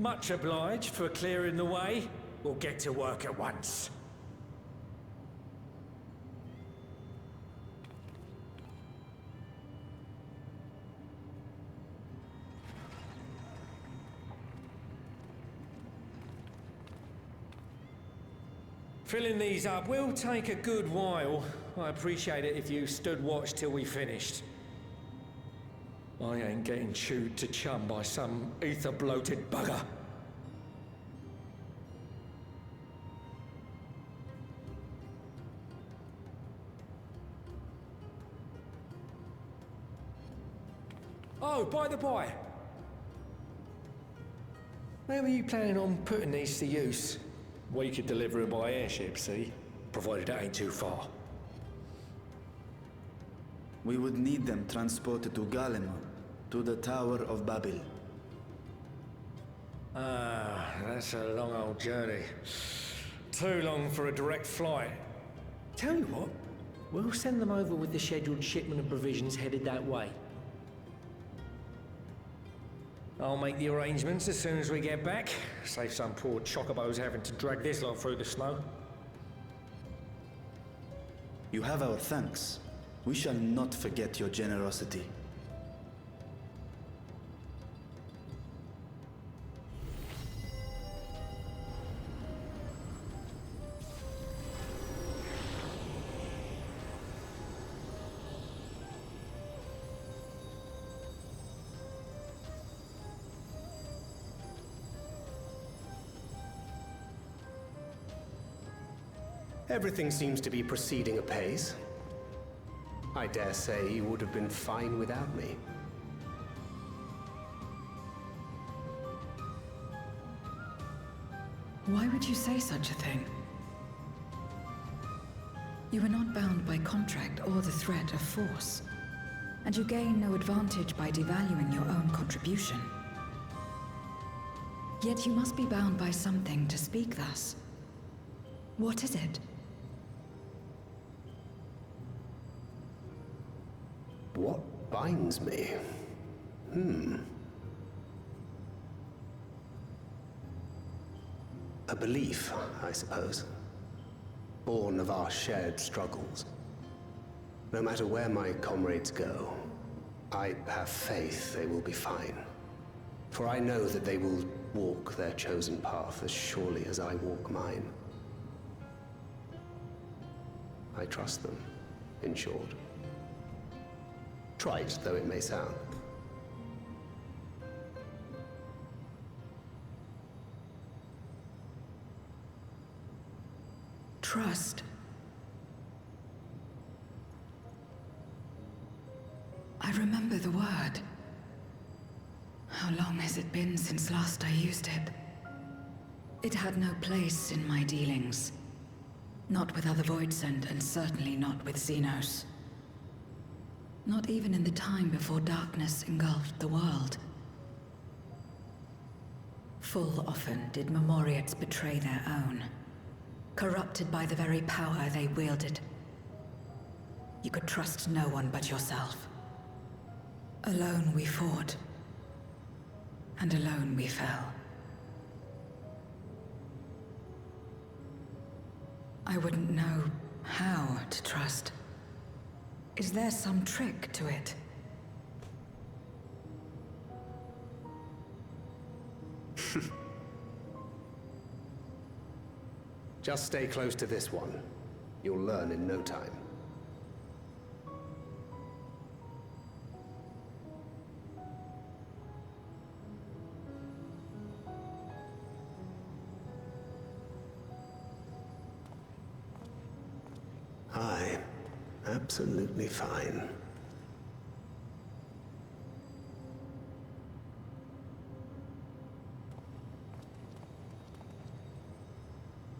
Much obliged for clearing the way. We'll get to work at once. Filling these up will take a good while. I appreciate it if you stood watch till we finished. I ain't getting chewed to chum by some ether-bloated bugger. Oh, by the by, where were you planning on putting these to use? We could deliver it by airship, see? Provided it ain't too far. We would need them transported to Galem, to the Tower of Babel. Ah, that's a long old journey. Too long for a direct flight. Tell you what, we'll send them over with the scheduled shipment of provisions headed that way. I'll make the arrangements as soon as we get back. Save some poor chocobos having to drag this lot through the snow. You have our thanks. We shall not forget your generosity. Everything seems to be proceeding apace. I dare say you would have been fine without me. Why would you say such a thing? You are not bound by contract or the threat of force, and you gain no advantage by devaluing your own contribution. Yet you must be bound by something to speak thus. What is it? What binds me? A belief, I suppose. Born of our shared struggles. No matter where my comrades go, I have faith they will be fine. For I know that they will walk their chosen path as surely as I walk mine. I trust them, in short. Trite though it may sound. Trust. I remember the word. How long has it been since last I used it? It had no place in my dealings. Not with other Voidsent, and certainly not with Xenos. Not even in the time before darkness engulfed the world. Full often did Memoriates betray their own, corrupted by the very power they wielded. You could trust no one but yourself. Alone we fought, and alone we fell. I wouldn't know how to trust. Is there some trick to it? Just stay close to this one. You'll learn in no time. Aye, absolutely fine.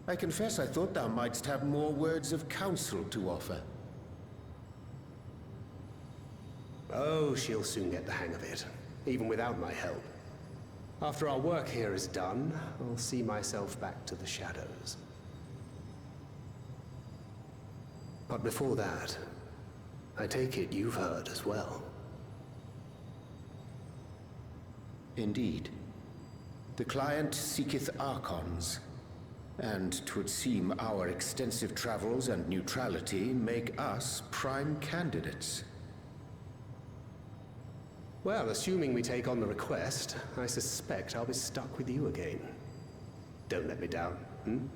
I confess I thought thou mightst have more words of counsel to offer. Oh, she'll soon get the hang of it, even without my help. After our work here is done, I'll see myself back to the shadows. But before that, I take it you've heard as well. Indeed. The client seeketh Archons, and 'twould seem our extensive travels and neutrality make us prime candidates. Well, assuming we take on the request, I suspect I'll be stuck with you again. Don't let me down, hmm?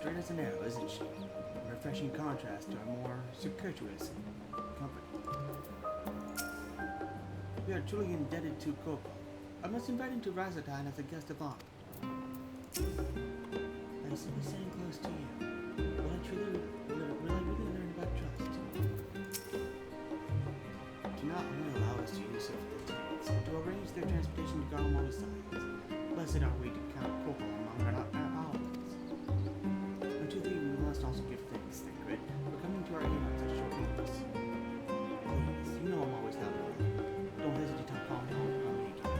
Straight as an arrow, isn't she? A refreshing contrast to our more circuitous company. We are truly indebted to Coco. I must invite him to Razatan as a guest of honor. I see we staying close to you. Will I really learn about trust? Do not only allow us to use it for the tanks, but to arrange their transportation to Garlemald besides. Blessed are we to count Coco among our allies. We must also give thanks, Thancred, for coming to our aid on such short notice. Please, you know I'm always down the road. Don't hesitate to call me on me again.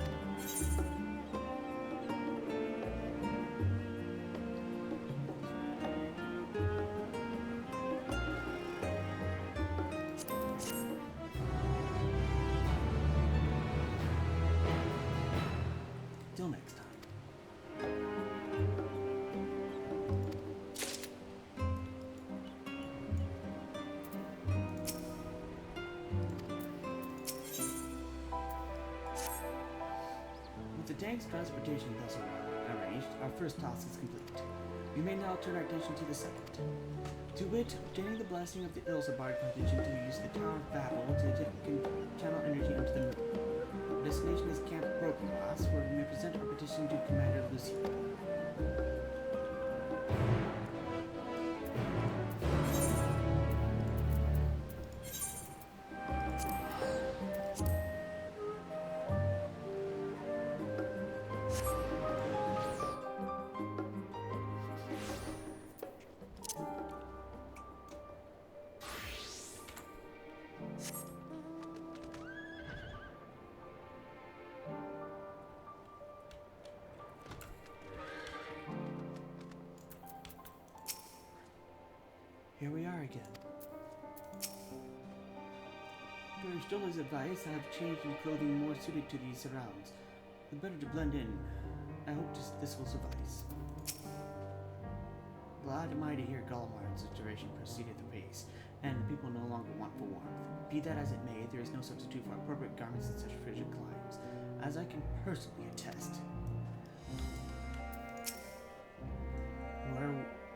Till next time. With the tank's transportation thus arranged, our first task is complete. We may now turn our attention to the second. To wit, obtaining the blessing of the Ilsabard contingent to use the Tower of Babel to channel energy into the moon. Our destination is Camp Brokenlass, where we may present our petition to Commander Lucy. Here we are again. Per Stoller's advice, I have changed into clothing more suited to these surrounds. The better to blend in. I hope this will suffice. Glad am I to hear Garlemald's situation proceed at the pace, and the people no longer want for warmth. Be that as it may, there is no substitute for appropriate garments in such frigid climes, as I can personally attest. You are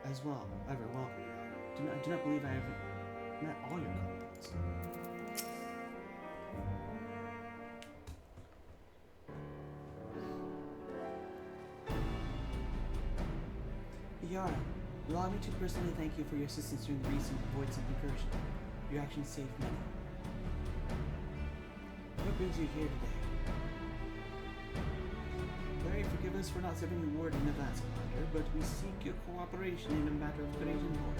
as well, ever welcome. I do not believe I have met all your comrades. Iyhara, allow me to personally thank you for your assistance during the recent Voidsent incursion. Your actions saved many. What brings you here today? Pray forgive us for not serving your word in advance, Commander, but we seek your cooperation in a matter of great import.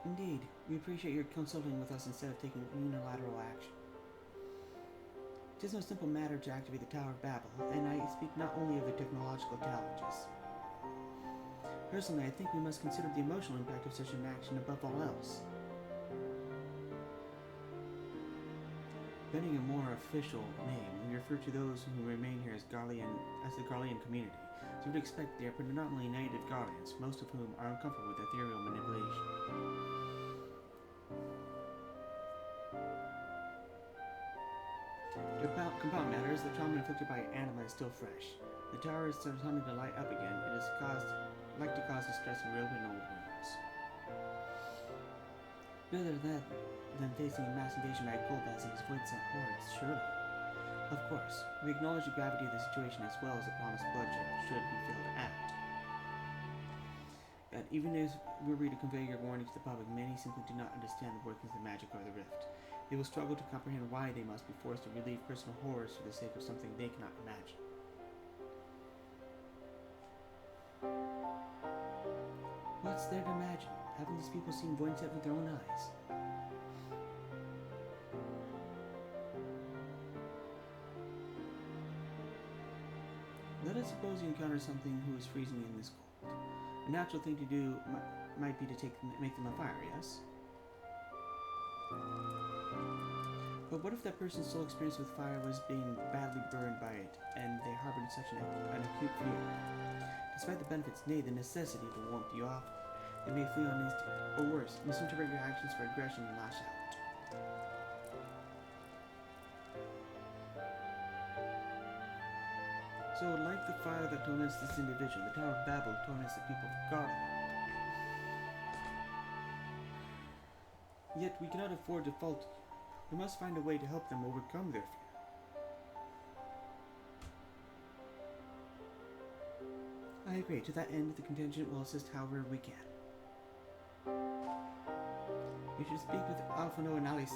Indeed, we appreciate your consulting with us instead of taking unilateral action. It is no simple matter to activate the Tower of Babel, and I speak not only of the technological challenges. Personally, I think we must consider the emotional impact of such an action above all else. Getting a more official name, we refer to those who remain here as the Garlean community. So you would expect they are predominantly native Garleans, most of whom are uncomfortable with ethereal manipulation. To compound matters, the trauma inflicted by Anima is still fresh. The tower is starting to light up again. It has like to cause distress and reopen old wounds. Better that than facing a mass invasion by Golbez and his Voidsent hordes, surely. Of course, we acknowledge the gravity of the situation as well as the promised bloodshed should we fail to act. But even as we were to convey your warning to the public, many simply do not understand the workings of the magic or the rift. They will struggle to comprehend why they must be forced to relieve personal horrors for the sake of something they cannot imagine. What's there to imagine? Haven't these people seen Voinsett with their own eyes? Let us suppose you encounter something who is freezing in this cold. A natural thing to do might be to make them a fire, yes? But what if that person's sole experience with fire was being badly burned by it, and they harbored such an acute fear? Despite the benefits, nay, the necessity of the warmth you offer, they may flee on instinct, or worse, misinterpret your actions for aggression and lash out. So, like the fire that torments this individual, the Tower of Babel torments the people of Garland. Yet we cannot afford to falter. We must find a way to help them overcome their fear. I agree. To that end, the contingent will assist however we can. We should speak with Alphano and Alice.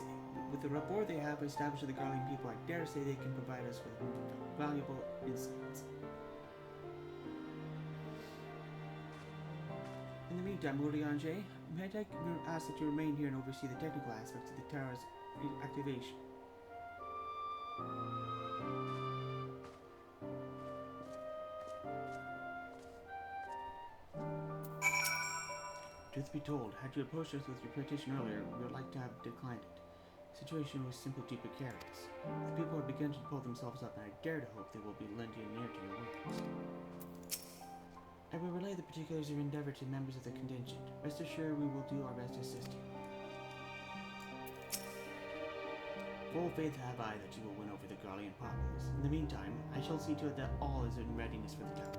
With the rapport they have established with the Garland people, I dare say they can provide us with valuable insights. In the meantime, Lord Ange, may I ask that you remain here and oversee the technical aspects of the tower's activation? Truth be told, had you approached us with your petition earlier, we would like to have declined it. The situation was simply too precarious. The people are beginning to pull themselves up, and I dare to hope they will be lending an ear to your words. I will relay the particulars of your endeavor to members of the contingent. Rest assured we will do our best to assist you. Full faith have I that you will win over the Garlean populace. In the meantime, I shall see to it that all is in readiness for the tower.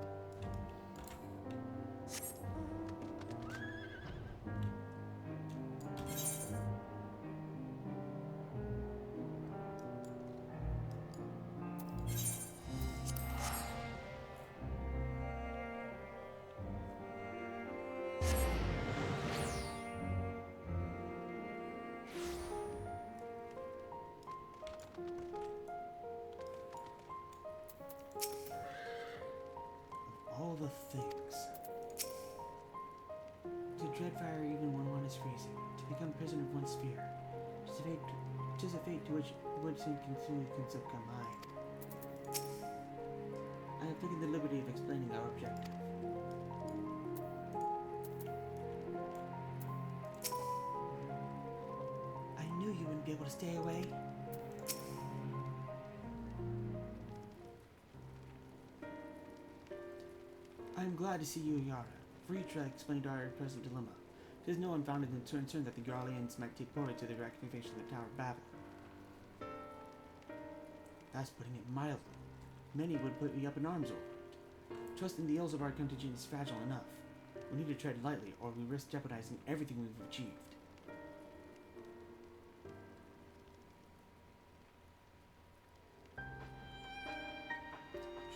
All the things. To dread fire even when one is freezing. To become prisoner of one's fear. Tis a fate to which Woodson can succumb mine. I have taken the liberty of explaining our objective. I knew you wouldn't be able to stay away. I am glad to see you, Iyhara. Vritra explained our present dilemma. It is no unfounded concern that the Garleans might take part to the reactivation of the Tower of Babel. That's putting it mildly. Many would put me up in arms over it. Trust in the ills of our contingent is fragile enough. We need to tread lightly, or we risk jeopardizing everything we've achieved.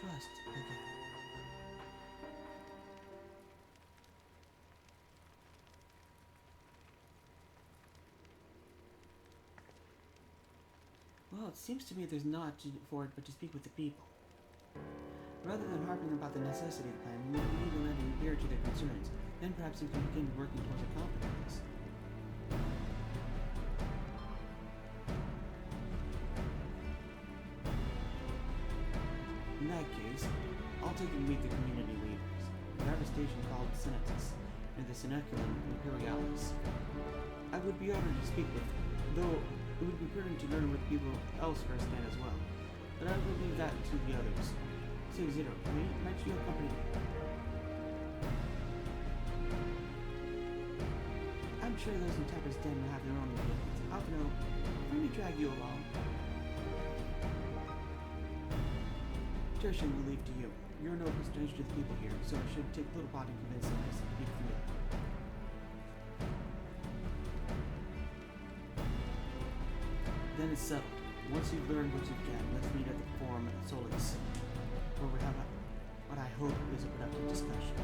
Trust again. Well, it seems to me there's not for it but to speak with the people. Rather than harping about the necessity of the plan, we need to lend an ear to their concerns. Then perhaps we can begin working towards a compromise. In that case, I'll take you to meet the community leaders. We have a station called Senatus, near the Seneculum Imperialis. I would be honored to speak with them, though it would be prudent to learn what people elsewhere stand as well. But I will leave that to the others. Say Zero, might you accompany me? I'm sure those in Tapper's Den will have their own opinions. Alphino, let me drag you along. Tertian will leave to you. You're no stranger to the people here, so it should take little thought in convincing us to be familiar. Then it's settled. Once you've learned what you can, let's meet at the Forum Solis, where we have what I hope is a productive discussion.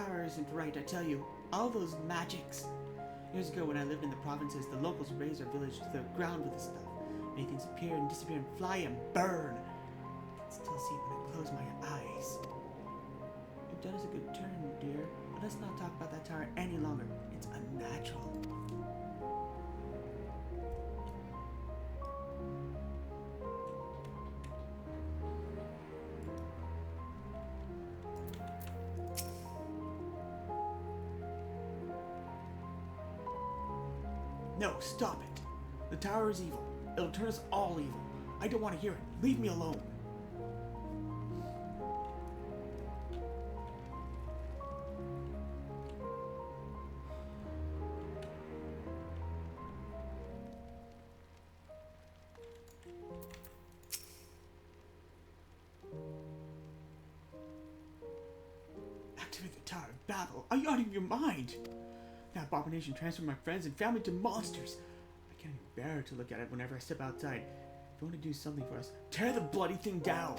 tower isn't right, I tell you. All those magics. Years ago when I lived in the provinces, the locals razed our village to the ground with this stuff. Many things appear and disappear and fly and burn. I can still see it when I close my eyes. You've done us a good turn, dear. But let's not talk about that tower any longer. It's unnatural. No, stop it. The tower is evil. It'll turn us all evil. I don't want to hear it. Leave me alone. Activate the Tower of Babel. Are you out of your mind? That abomination transferred my friends and family to monsters. I can't even bear to look at it whenever I step outside. If you want to do something for us, tear the bloody thing down.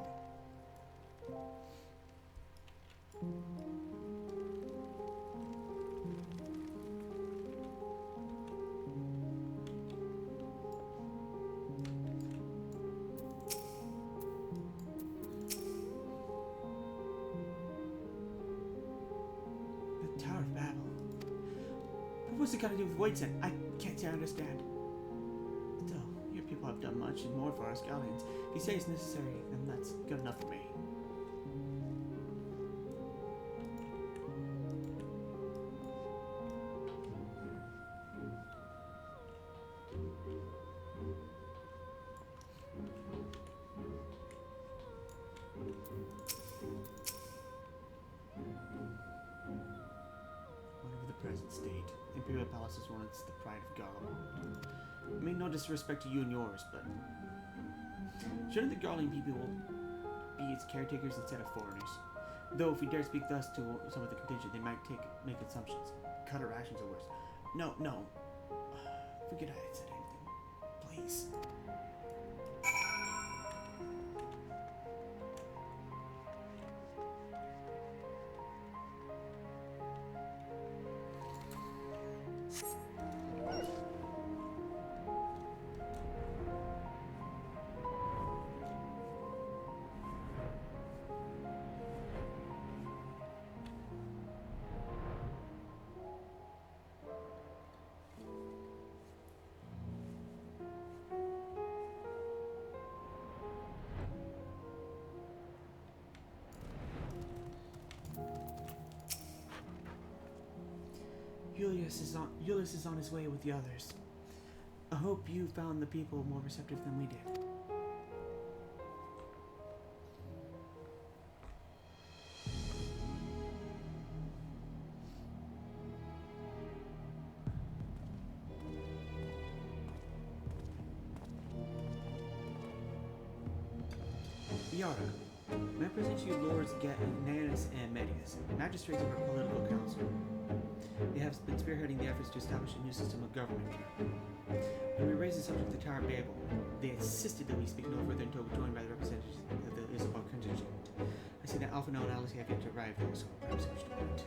The Tower of Babel. What's it got to do with Voidset? I can't say I understand. Still, your people have done much and more for us Galleons. If you say it's necessary, then that's good enough for me. Whatever the present state, Imperial Palace is once the pride of Garlemald. I mean, no disrespect to you and yours, but shouldn't the Garland people be its caretakers instead of foreigners? Though if we dare speak thus to some of the contingent, they might make assumptions, cut our rations or worse. No, forget I had said anything. Please. Ulysses is on his way with the others. I hope you found the people more receptive than we did. Iyhara, may I present you Lords Nanus and Medius, magistrates of our political council. They have been spearheading the efforts to establish a new system of government here. When we raised the subject of the Tower of Babel, they insisted that we speak no further until joined by the representatives of the Isabel contingent. I see that Alpha and Alice have yet to arrive, though, so perhaps I wish to wait.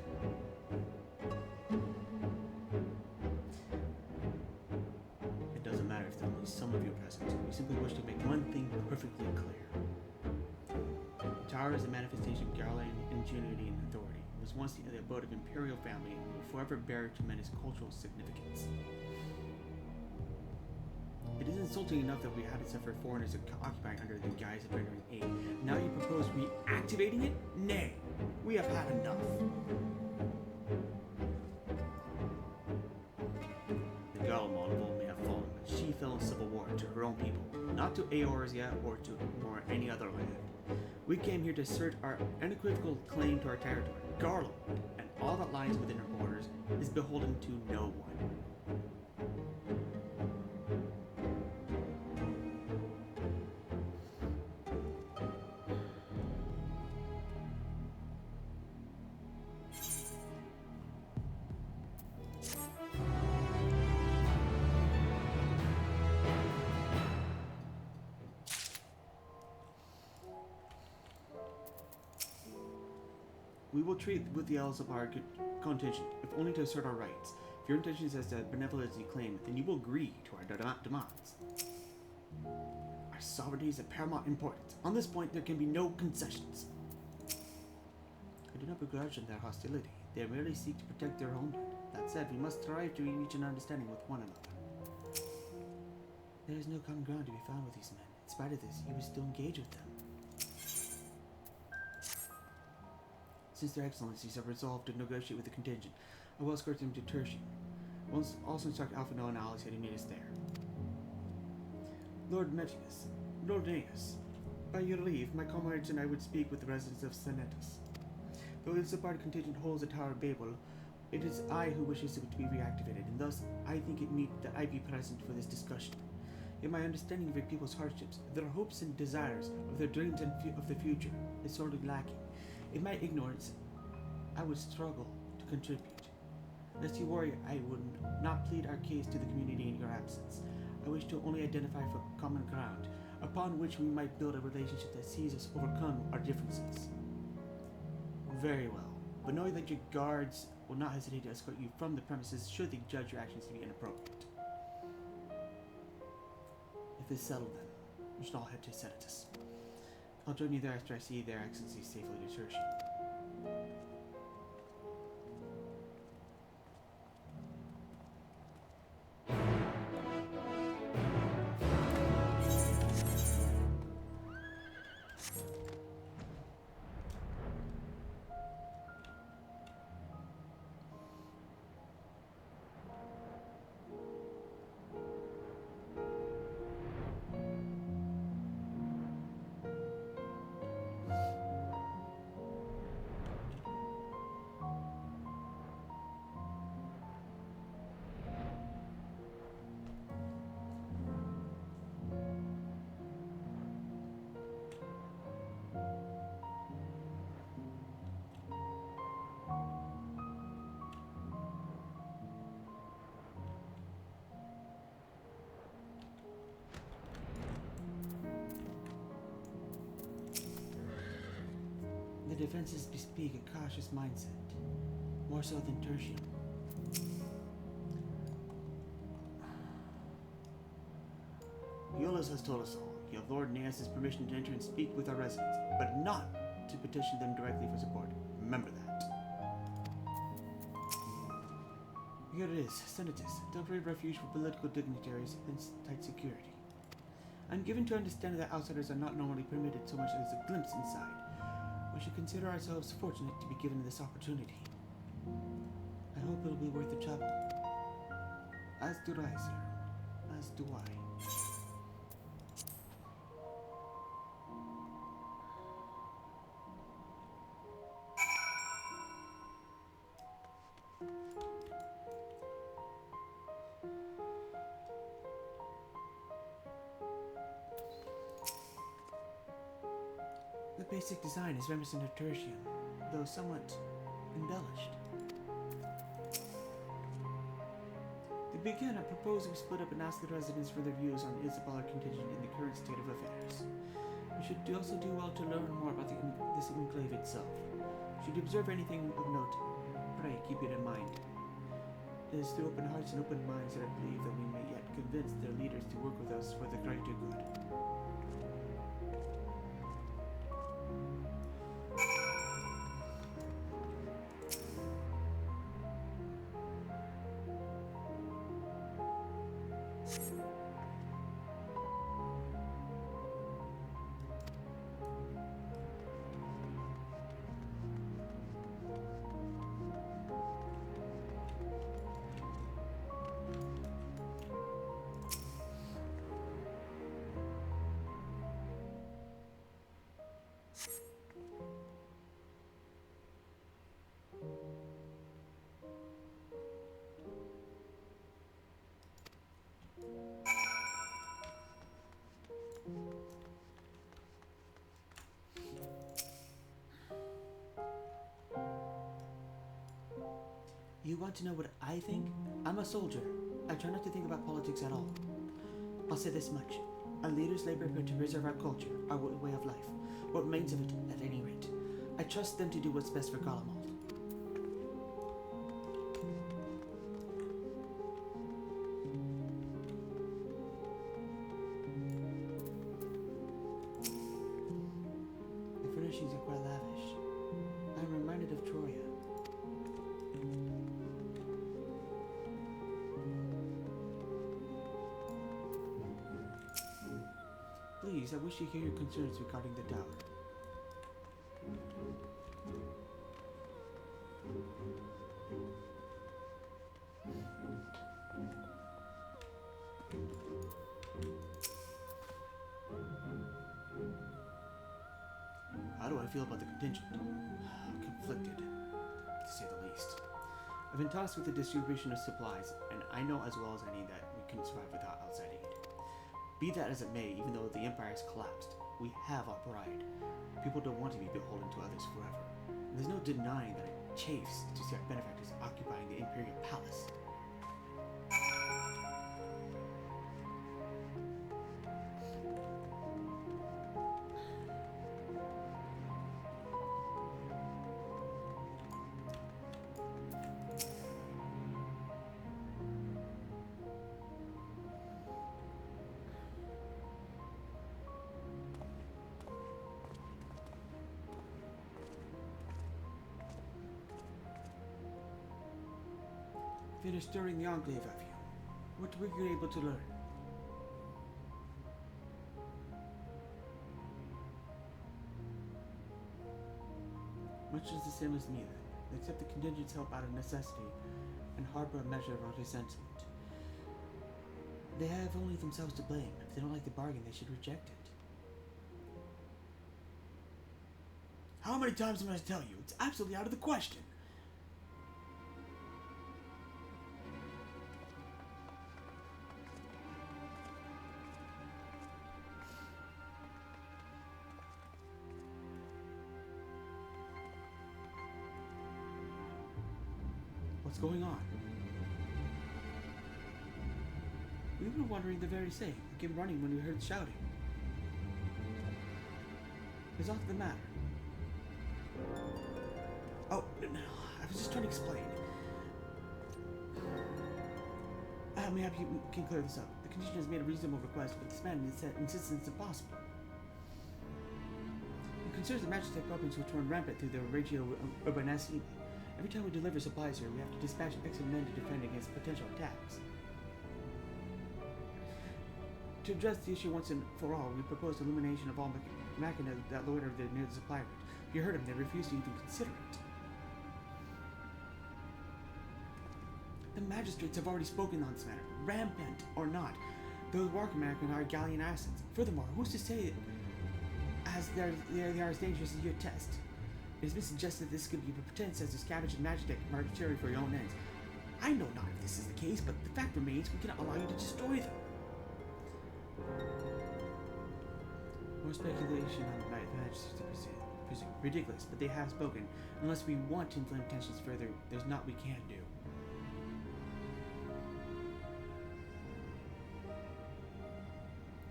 It doesn't matter if there are only some of you present. We simply wish to make one thing perfectly clear. The Tower is a manifestation of Garland ingenuity and authority. It was once the abode of imperial family and will forever bear tremendous cultural significance. It is insulting enough that we had to suffer foreigners occupying under the guise of rendering aid. Now you propose reactivating it? Nay, we have had enough. The Garlemald of old may have fallen, but she fell in civil war to her own people, not to Eorzea or any other land. We came here to assert our unequivocal claim to our territory. Garlemald, and all that lies within her borders, is beholden to no one. We will treat with the Elzabar contingent, if only to assert our rights. If your intentions as the benevolence you claim, then you will agree to our demands. Our sovereignty is of paramount importance. On this point, there can be no concessions. I do not begrudge them their hostility. They merely seek to protect their homeland. That said, we must strive to reach an understanding with one another. There is no common ground to be found with these men. In spite of this, you will still engage with them. Since their excellencies have resolved to negotiate with the contingent, I will escort them to Tertium. I will also instruct Alpha Noah and Alice to meet us there. Lord Metius, Lord Aeneas, by your leave, my comrades and I would speak with the residents of Senetus. Though the Elzabar contingent holds the Tower of Babel, it is I who wishes it to be reactivated, and thus I think it meet that I be present for this discussion. In my understanding of your people's hardships, their hopes and desires of their dreams and of the future is sorely lacking. In my ignorance, I would struggle to contribute. Lest you worry, I would not plead our case to the community in your absence. I wish to only identify for common ground, upon which we might build a relationship that sees us overcome our differences. Very well, but knowing that your guards will not hesitate to escort you from the premises should they judge your actions to be inappropriate. If it's settled then, you should all head to Senatus. I'll join you there after I see their excellencies safely to Tertium. The defenses bespeak a cautious mindset, more so than Tertium. Iolaus has told us all. You have Lord Aeneas' permission to enter and speak with our residents, but not to petition them directly for support. Remember that. Here it is, Senatus, temporary refuge for political dignitaries and tight security. I'm given to understand that outsiders are not normally permitted so much as a glimpse inside. We should consider ourselves fortunate to be given this opportunity. I hope it'll be worth the trouble. As do I, sir. As do I. The basic design is reminiscent of Tertium, though somewhat embellished. To begin, I propose we split up and ask the residents for their views on Elzabar contingent in the current state of affairs. We should also do well to learn more about this enclave itself. Should you observe anything of note, pray keep it in mind. It is through open hearts and open minds that I believe that we may yet convince their leaders to work with us for the greater good. You want to know what I think? I'm a soldier. I try not to think about politics at all. I'll say this much. Our leaders labor to preserve our culture, our way of life. What remains of it, at any rate. I trust them to do what's best for Galamalt. The furnishings are quite lavish. I'm reminded of Troya. Please, I wish to hear your concerns regarding the tower. How do I feel about the contingent? Conflicted, to say the least. I've been tasked with the distribution of supplies, and I know as well as any that we can survive without outside aid. Be that as it may, even though the Empire has collapsed, we have our pride. People don't want to be beholden to others forever. And there's no denying that it chafes to see our benefactors occupying the Imperial Palace. Finished during the Enclave, have you? What were you able to learn? Much is the same as me, then, except the contingents help out of necessity and harbor a measure of resentment. They have only themselves to blame. If they don't like the bargain, they should reject it. How many times am I to tell you? It's absolutely out of the question. What's going on? We were wondering the very same. We came running when we heard shouting. Is that the matter? Oh, no, I was just trying to explain. Maybe you can clear this up. The contingent has made a reasonable request, but this man insists it's impossible. He considers the magistrate weapons which run rampant through the Regio Urbanacini. Every time we deliver supplies here, we have to dispatch extra men to defend against potential attacks. To address the issue once and for all, we proposed elimination of all machina that loiter near the supply route. If you heard them, they refused to even consider it. The magistrates have already spoken on this matter, rampant or not. Those walking machina are galleon assets. Furthermore, who's to say as they are as dangerous as you attest? It has been suggested this could be a pretense as a scavenged magic marketeer for your own ends. I know not if this is the case, but the fact remains we cannot allow you to destroy them. More speculation on the magistrates to presume. Ridiculous, but they have spoken. Unless we want to inflame tensions further, there's naught we can do.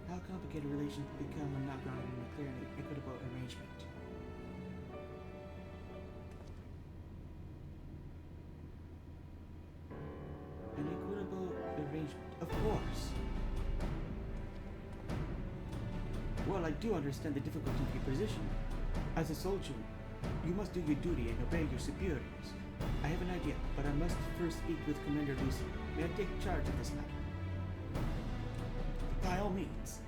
How complicated relations become when not grounded in a clear and equitable arrangement. An equitable arrangement, of course. Well, I do understand the difficulty of your position. As a soldier, you must do your duty and obey your superiors. I have an idea, but I must first speak with Commander Lucy. May I take charge of this matter? By all means.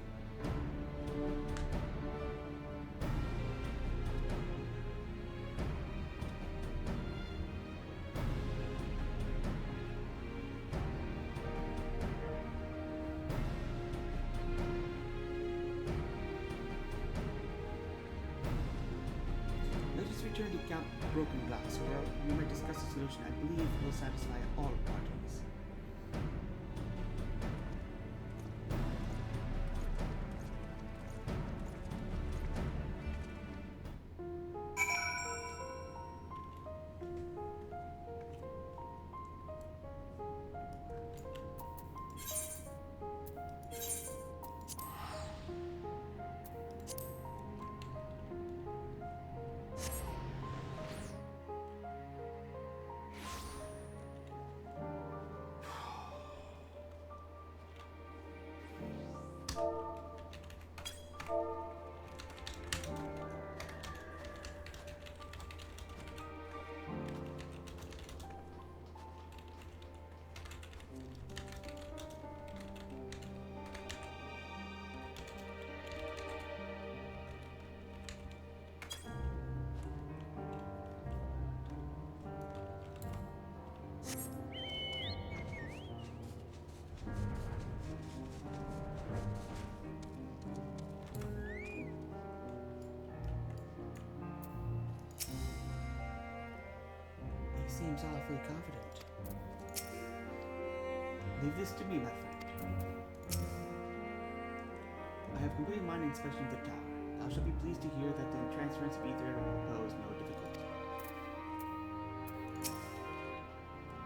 Return to Camp Broken Glass, where we might discuss a solution I believe will satisfy all parties. seems awfully confident. Leave this to me, my friend. I have completed my inspection of the tower. Thou shalt be pleased to hear that the transference of ether will pose no difficulty.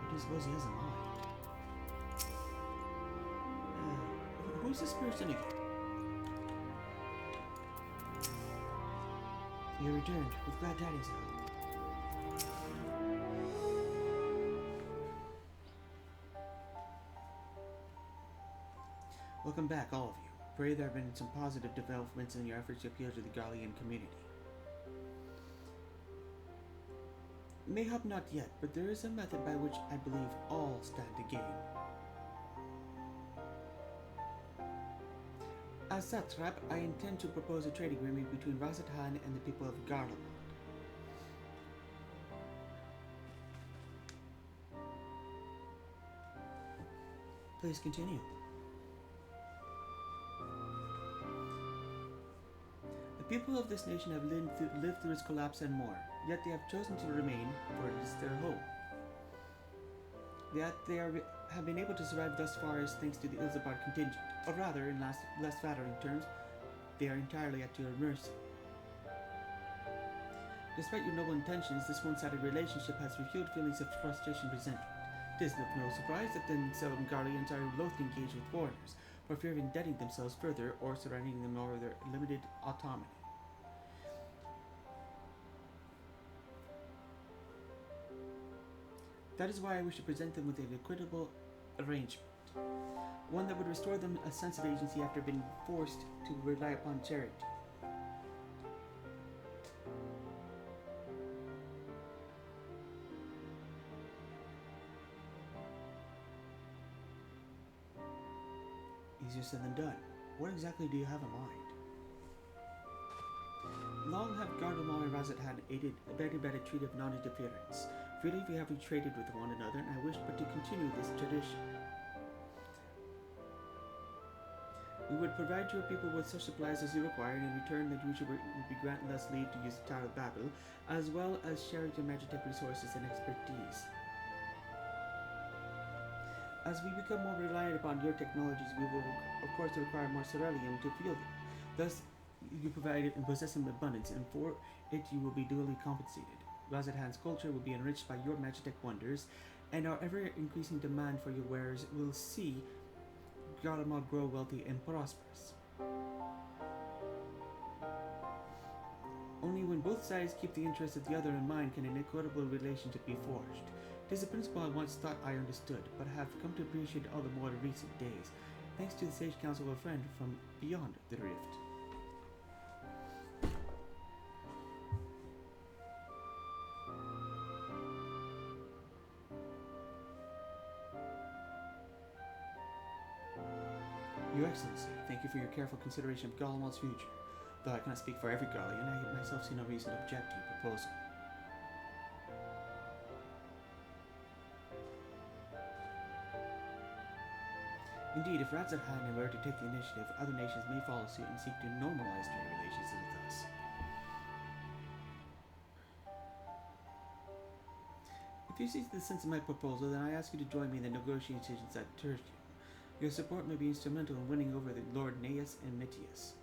What do you suppose he has in mind? Who's this person again? You returned with glad tidings, I hope. Welcome back, all of you. Pray there have been some positive developments in your efforts to appeal to the Garlean community. Mayhap not yet, but there is a method by which I believe all stand to gain. As satrap, I intend to propose a trade agreement between Razathan and the people of Garlemald. Please continue. The people of this nation have lived through its collapse and more, yet they have chosen to remain, for it is their home. Yet they have been able to survive thus far as thanks to the Ilzabard contingent, or rather, in less flattering terms, they are entirely at your mercy. Despite your noble intentions, this one-sided relationship has refueled feelings of frustration and resentment. It is of no surprise that then some Garleans are loath to engage with foreigners, for fear of indebting themselves further or surrendering them over their limited autonomy. That is why I wish to present them with an equitable arrangement, one that would restore them a sense of agency after being forced to rely upon charity. Easier said than done. What exactly do you have in mind? Long have Garlemald and Razathan abided by the treaty of non-interference. Freely we have traded with one another, and I wish but to continue this tradition. We would provide your people with such supplies as you require, and in return that we would be granted us leave to use the Tower of Babel, as well as sharing your Magitech resources and expertise. As we become more reliant upon your technologies, we will of course require more Cerelium to fuel them. Thus, you provide it and possess in abundance, and for it you will be duly compensated. Razathan's culture will be enriched by your Magitech wonders, and our ever-increasing demand for your wares will see Garlemald grow wealthy and prosperous. Only when both sides keep the interests of the other in mind can an equitable relationship be forged. It is a principle I once thought I understood, but have come to appreciate all the more in recent days, thanks to the sage counsel of a friend from beyond the rift. Your Excellency, thank you for your careful consideration of Garlemald's future. Though I cannot speak for every Garlean, I myself see no reason to object to your proposal. Indeed, if Razathan were to take the initiative, other nations may follow suit and seek to normalize trade relations with us. If you see the sense of my proposal, then I ask you to join me in the negotiations at Tertium. Your support may be instrumental in winning over the Lord Neas and Mitius.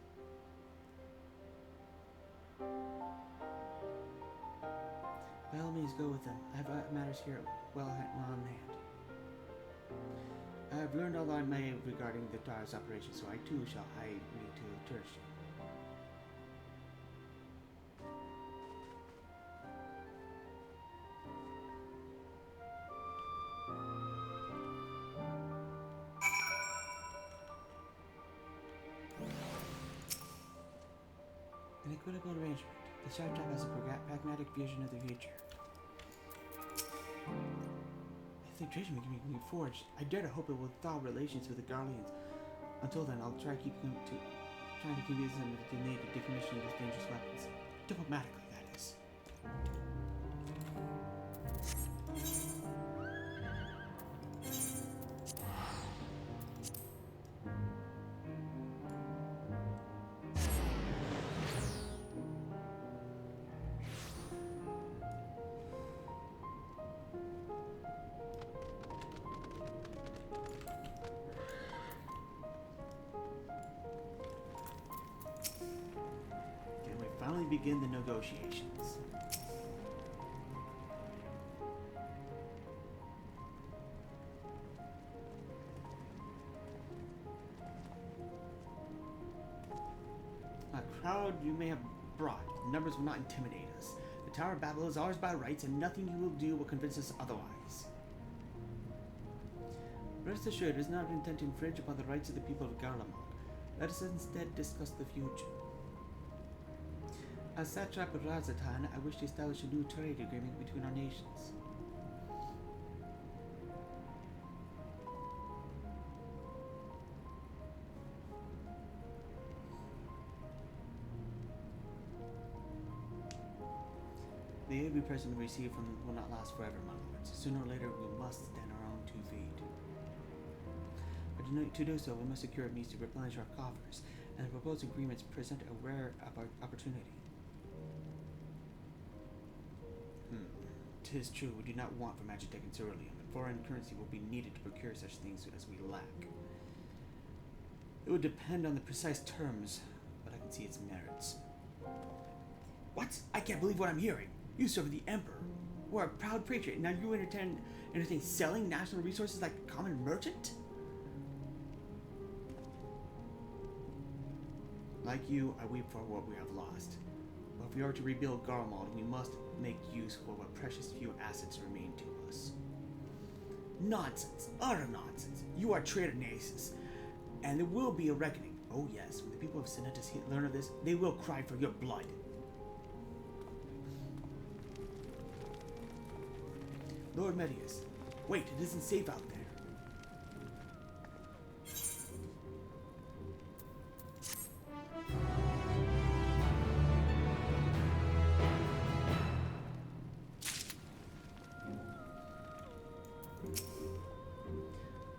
By all means, go with them. I have matters here well on hand. I have learned all I may regarding the Tower's operations, so I too shall hie me to Tertium. An equitable arrangement. The Satrap has a pragmatic vision of the future. If the treasure can be forged, I dare to hope it will thaw relations with the Garleans. Until then, I'll trying to convince them that they need to decommission these dangerous weapons. Diplomatically, that is. finally begin the negotiations. A crowd you may have brought, numbers will not intimidate us. The Tower of Babel is ours by rights, and nothing you will do will convince us otherwise. Rest assured, it is not our intent to infringe upon the rights of the people of Garlemald. Let us instead discuss the future. As Satrap of Razatan, I wish to establish a new trade agreement between our nations. The aid we presently receive from will not last forever, my lords. Sooner or later, we must stand our own 2 feet. But to do so, we must secure a means to replenish our coffers, and the proposed agreements present a rare opportunity. 'Tis true, we do not want for Magitech and Ceruleum, and foreign currency will be needed to procure such things as we lack. It would depend on the precise terms, but I can see its merits. What? I can't believe what I'm hearing. You serve the Emperor. We're a proud patriot. Now you entertain selling national resources like a common merchant? Like you, I weep for what we have lost. But if we are to rebuild Garlemald, we must make use of what precious few assets remain to us. Nonsense. Utter nonsense. You are traitor nations. And there will be a reckoning. Oh yes, when the people of Senetus learn of this, they will cry for your blood. Lord Medius, wait, it isn't safe out there.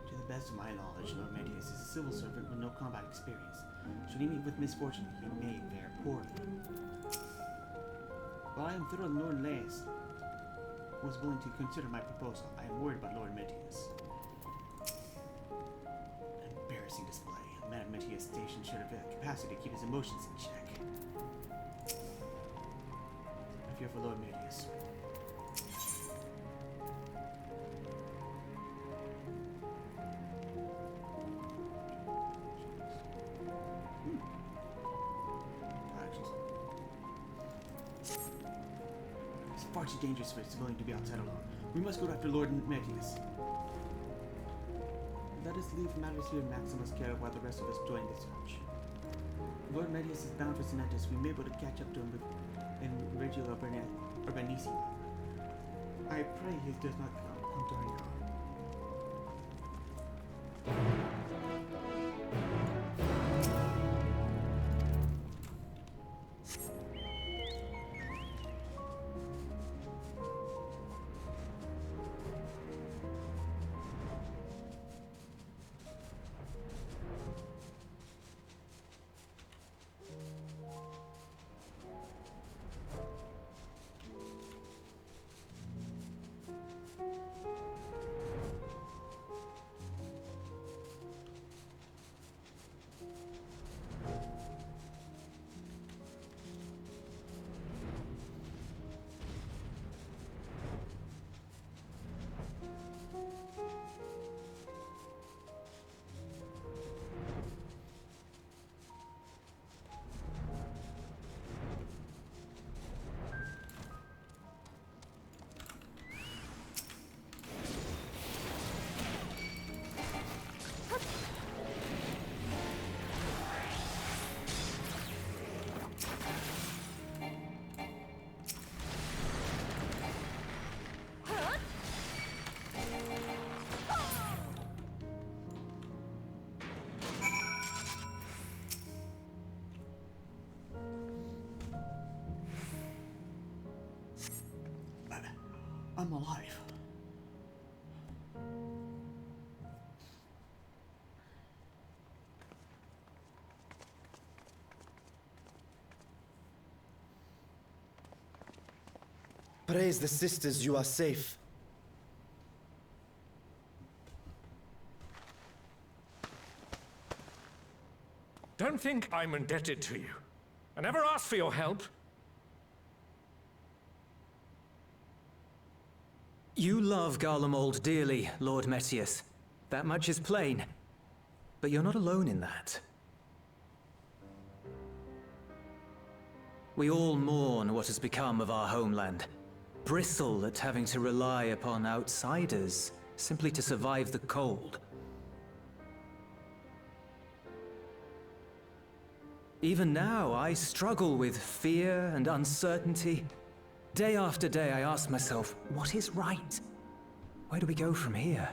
To the best of my knowledge, Lord Medius is a civil servant with no combat experience. Should he meet with misfortune, he may fare poorly. While I am thrilled Lord Leis was willing to consider my proposal, I am worried about Lord Metius. An embarrassing display. A man at Metius' station should have the capacity to keep his emotions in check. I fear for Lord Metius. Far too dangerous for a civilian to be outside alone. We must go after Lord Metius. Let us leave matters here in Maximus' care while the rest of us join the search. Lord Metius is bound for Senetus. We may be able to catch up to him in Regio Urbanissima. I pray he does not come during our I'm alive. Praise the sisters, you are safe. Don't think I'm indebted to you. I never asked for your help. You love Garlemald dearly, Lord Metius. That much is plain. But you're not alone in that. We all mourn what has become of our homeland. Bristle at having to rely upon outsiders simply to survive the cold. Even now, I struggle with fear and uncertainty. Day after day, I ask myself, what is right? Where do we go from here?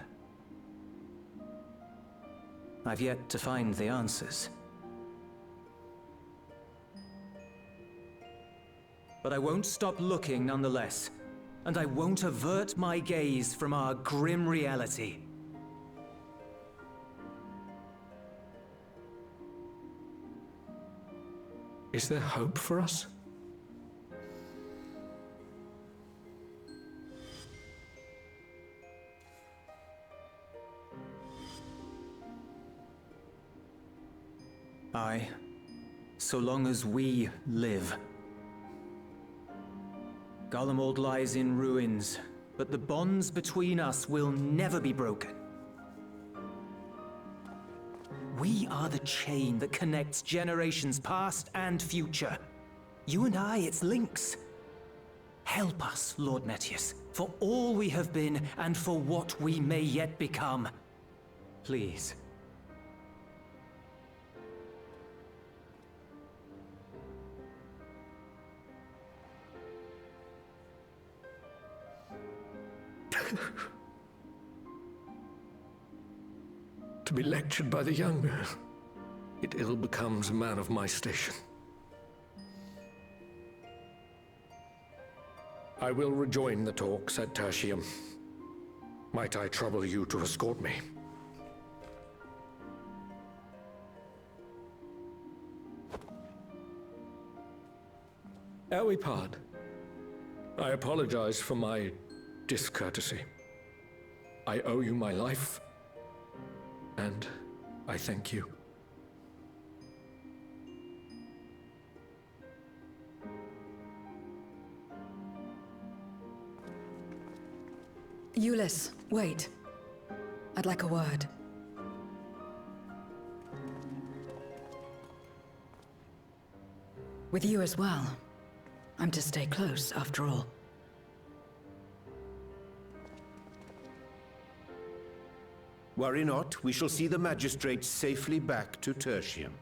I've yet to find the answers. But I won't stop looking nonetheless, and I won't avert my gaze from our grim reality. Is there hope for us? Aye, so long as we live. Garlemald lies in ruins, but the bonds between us will never be broken. We are the chain that connects generations past and future. You and I, it's links. Help us, Lord Metius, for all we have been and for what we may yet become. Please. To be lectured by the younger, it ill becomes a man of my station. I will rejoin the talks at Tertium. Might I trouble you to escort me? Ere we part, I apologize for my discourtesy. I owe you my life, and I thank you. Ulyss, wait. I'd like a word. With you as well. I'm to stay close, after all. Worry not, we shall see the magistrate safely back to Tertium.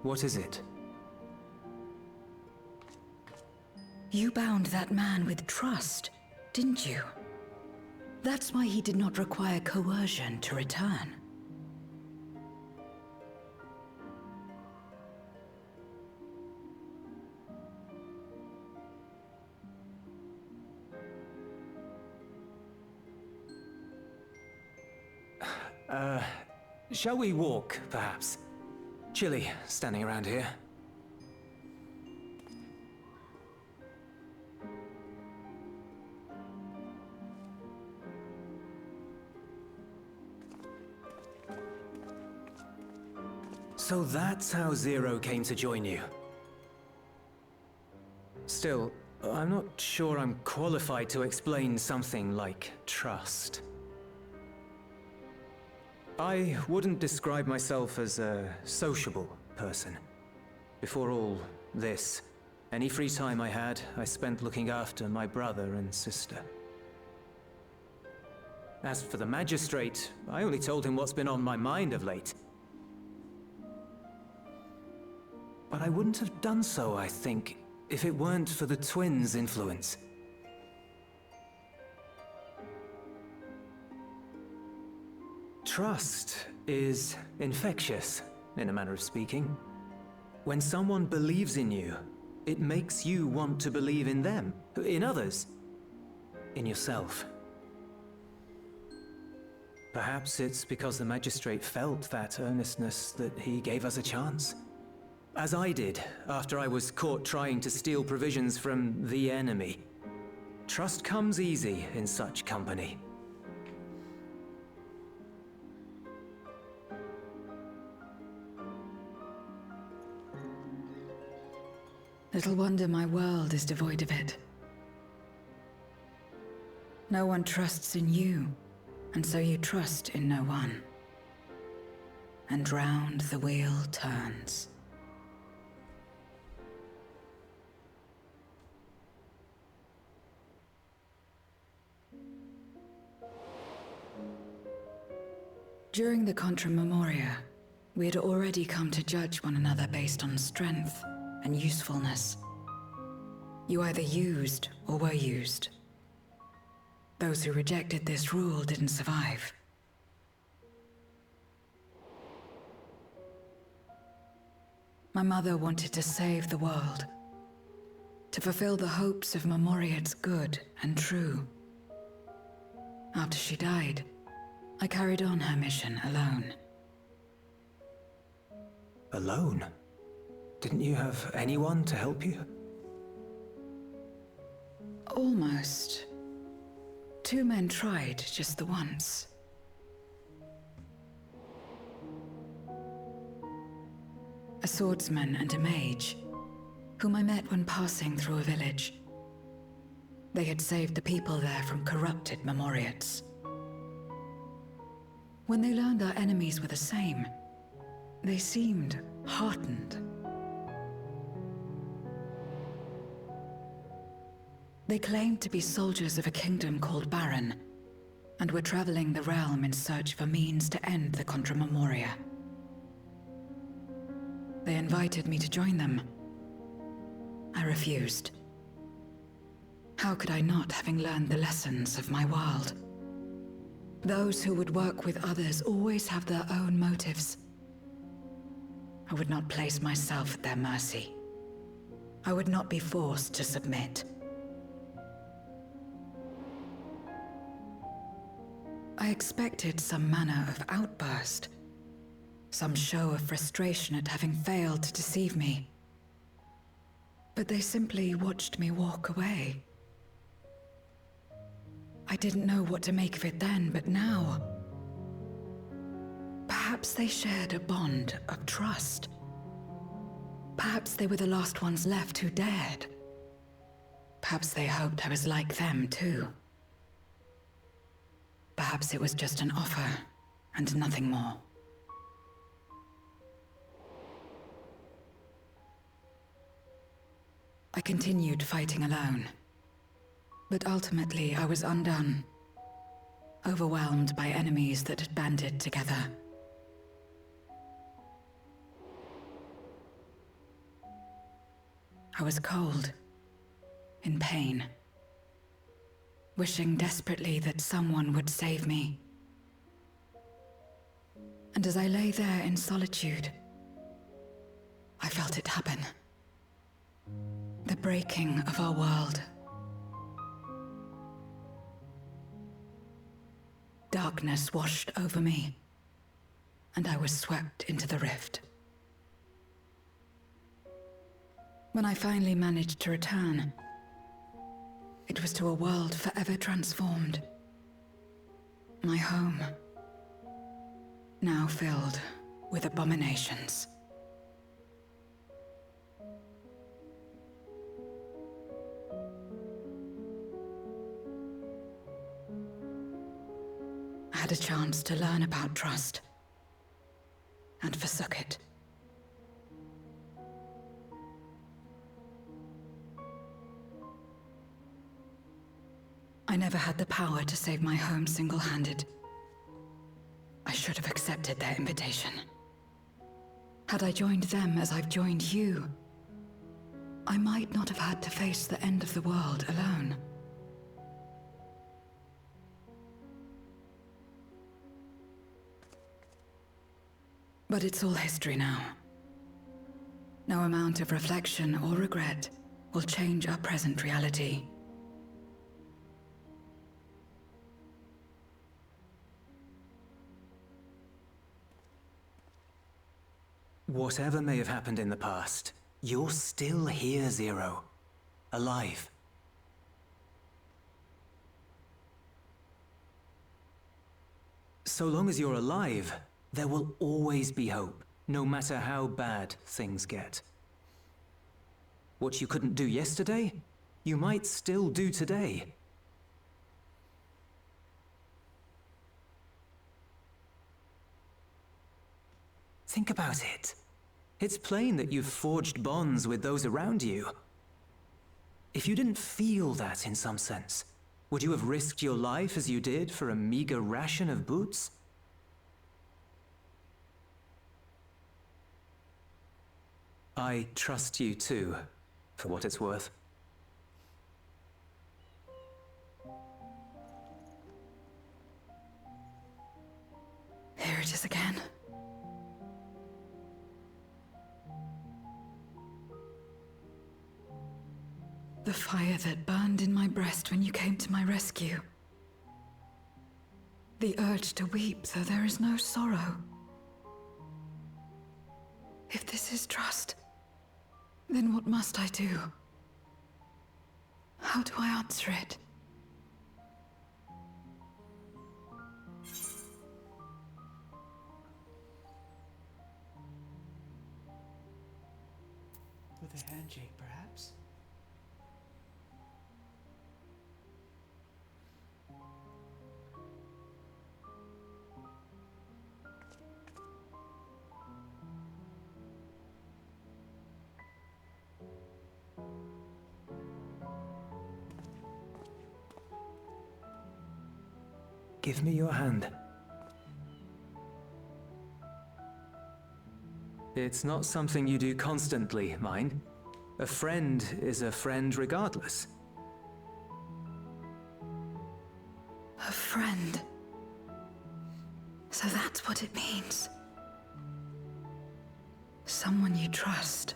What is it? You bound that man with trust, didn't you? That's why he did not require coercion to return. Shall we walk, perhaps? Chilly, standing around here. So that's how Zero came to join you. Still, I'm not sure I'm qualified to explain something like trust. I wouldn't describe myself as a sociable person. Before all this, any free time I had, I spent looking after my brother and sister. As for the magistrate, I only told him what's been on my mind of late. But I wouldn't have done so, I think, if it weren't for the twins' influence. Trust is infectious, in a manner of speaking. When someone believes in you, it makes you want to believe in them, in others, in yourself. Perhaps it's because the magistrate felt that earnestness that he gave us a chance. as I did after I was caught trying to steal provisions from the enemy. Trust comes easy in such company. Little wonder my world is devoid of it. No one trusts in you, and so you trust in no one. And round the wheel turns. During the Contra Memoria, we had already come to judge one another based on strength and usefulness. You either used or were used. Those who rejected this rule didn't survive. My mother wanted to save the world, to fulfill the hopes of Memoria's good and true. After she died, I carried on her mission alone. Alone? Didn't you have anyone to help you? Almost. 2 men tried just the once. A swordsman and a mage, whom I met when passing through a village. They had saved the people there from corrupted Memoriates. When they learned our enemies were the same, they seemed heartened. They claimed to be soldiers of a kingdom called Baron, and were traveling the realm in search for means to end the Contra Memoria. They invited me to join them. I refused. How could I not, having learned the lessons of my world? Those who would work with others always have their own motives. I would not place myself at their mercy. I would not be forced to submit. I expected some manner of outburst, some show of frustration at having failed to deceive me. But they simply watched me walk away. I didn't know what to make of it then, but now... Perhaps they shared a bond of trust. Perhaps they were the last ones left who dared. Perhaps they hoped I was like them, too. Perhaps it was just an offer, and nothing more. I continued fighting alone. But ultimately, I was undone. Overwhelmed by enemies that had banded together. I was cold, in pain, wishing desperately that someone would save me. And as I lay there in solitude, I felt it happen. The breaking of our world. Darkness washed over me, and I was swept into the rift. When I finally managed to return, it was to a world forever transformed. My home, now filled with abominations. I had a chance to learn about trust, and forsook it. I never had the power to save my home single-handed. I should have accepted their invitation. Had I joined them as I've joined you, I might not have had to face the end of the world alone. But it's all history now. No amount of reflection or regret will change our present reality. Whatever may have happened in the past, you're still here, Zero. Alive. So long as you're alive, there will always be hope, no matter how bad things get. What you couldn't do yesterday, you might still do today. Think about it. It's plain that you've forged bonds with those around you. If you didn't feel that in some sense, would you have risked your life as you did for a meager ration of boots? I trust you too, for what it's worth. Here it is again. The fire that burned in my breast when you came to my rescue. The urge to weep, though there is no sorrow. If this is trust, then what must I do? How do I answer it? With a handshake, perhaps? Give me your hand. It's not something you do constantly, mind. A friend is a friend regardless. A friend. So that's what it means. Someone you trust.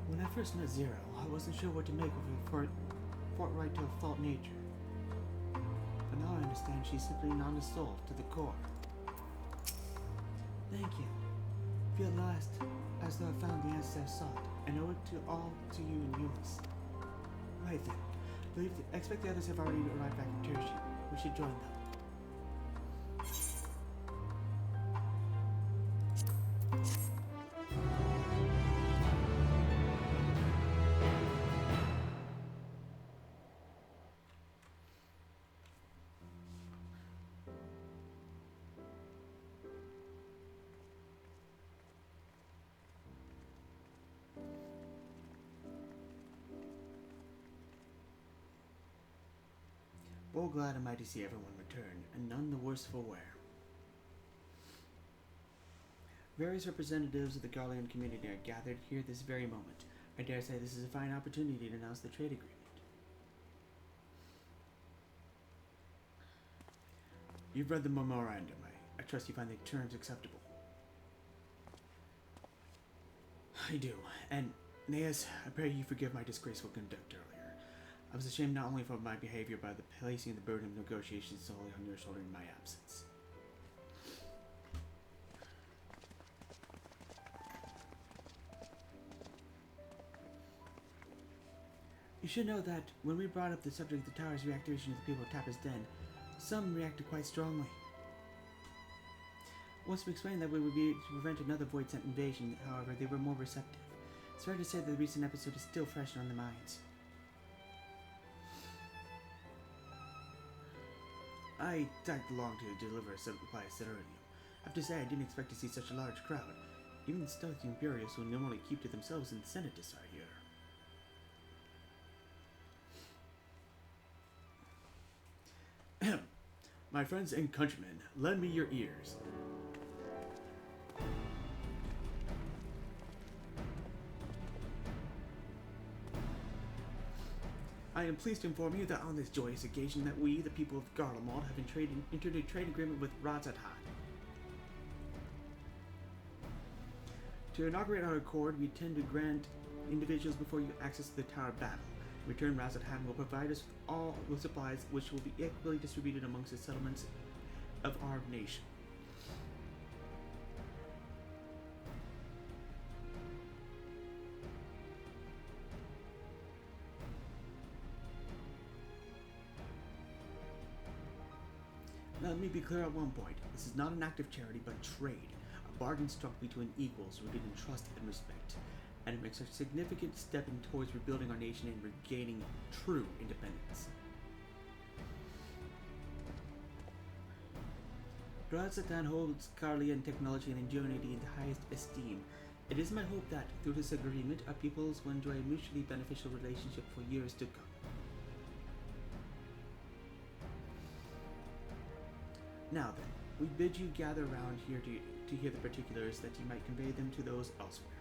When I first met Zero, I wasn't sure what to make of her forthright to a fault nature. But now I understand she's simply non-dissolved to the core. Thank you. Feel at last as though I found the answers I sought, and owe it all to you and Eunice. Right then. Expect the others have already arrived back in Tertiary. We should join them. Well, glad am I to see everyone return, and none the worse for wear. Various representatives of the Garlean community are gathered here this very moment. I dare say this is a fine opportunity to announce the trade agreement. You've read the memorandum. I trust you find the terms acceptable. I do, and Neas, I pray you forgive my disgraceful conduct earlier. I was ashamed not only for my behavior, but the placing the burden of negotiations solely on your shoulder in my absence. You should know that when we brought up the subject of the tower's reactivation to the people of Tapper's Den, some reacted quite strongly. Once we explained that we would be able to prevent another void-sent invasion, however, they were more receptive. It's fair to say that the recent episode is still fresh on their minds. I tagged along to deliver a supply of Ceridium. I have to say, I didn't expect to see such a large crowd. Even the stealthy Imperials who normally keep to themselves in the Senatus are here. My friends and countrymen, lend me your ears. I am pleased to inform you that on this joyous occasion that we, the people of Garlemald, have entered a trade agreement with Razadhan. To inaugurate our accord, we intend to grant individuals before you access to the Tower of Battle. In return, Razadhan will provide us with all with supplies which will be equally distributed amongst the settlements of our nation. Now, let me be clear at one point. This is not an act of charity, but trade. A bargain struck between equals rooted in trust and respect. And it makes a significant step towards rebuilding our nation and regaining true independence. Razadhan holds Carlian technology and ingenuity in the highest esteem. It is my hope that, through this agreement, our peoples will enjoy a mutually beneficial relationship for years to come. Now then, we bid you gather around here to hear the particulars that you might convey them to those elsewhere.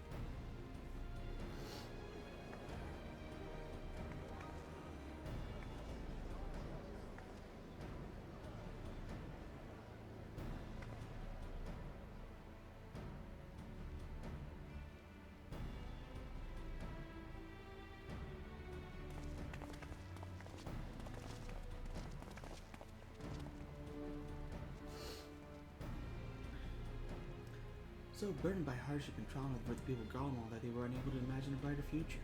So burdened by hardship and trauma for the people of Garlemald that they were unable to imagine a brighter future.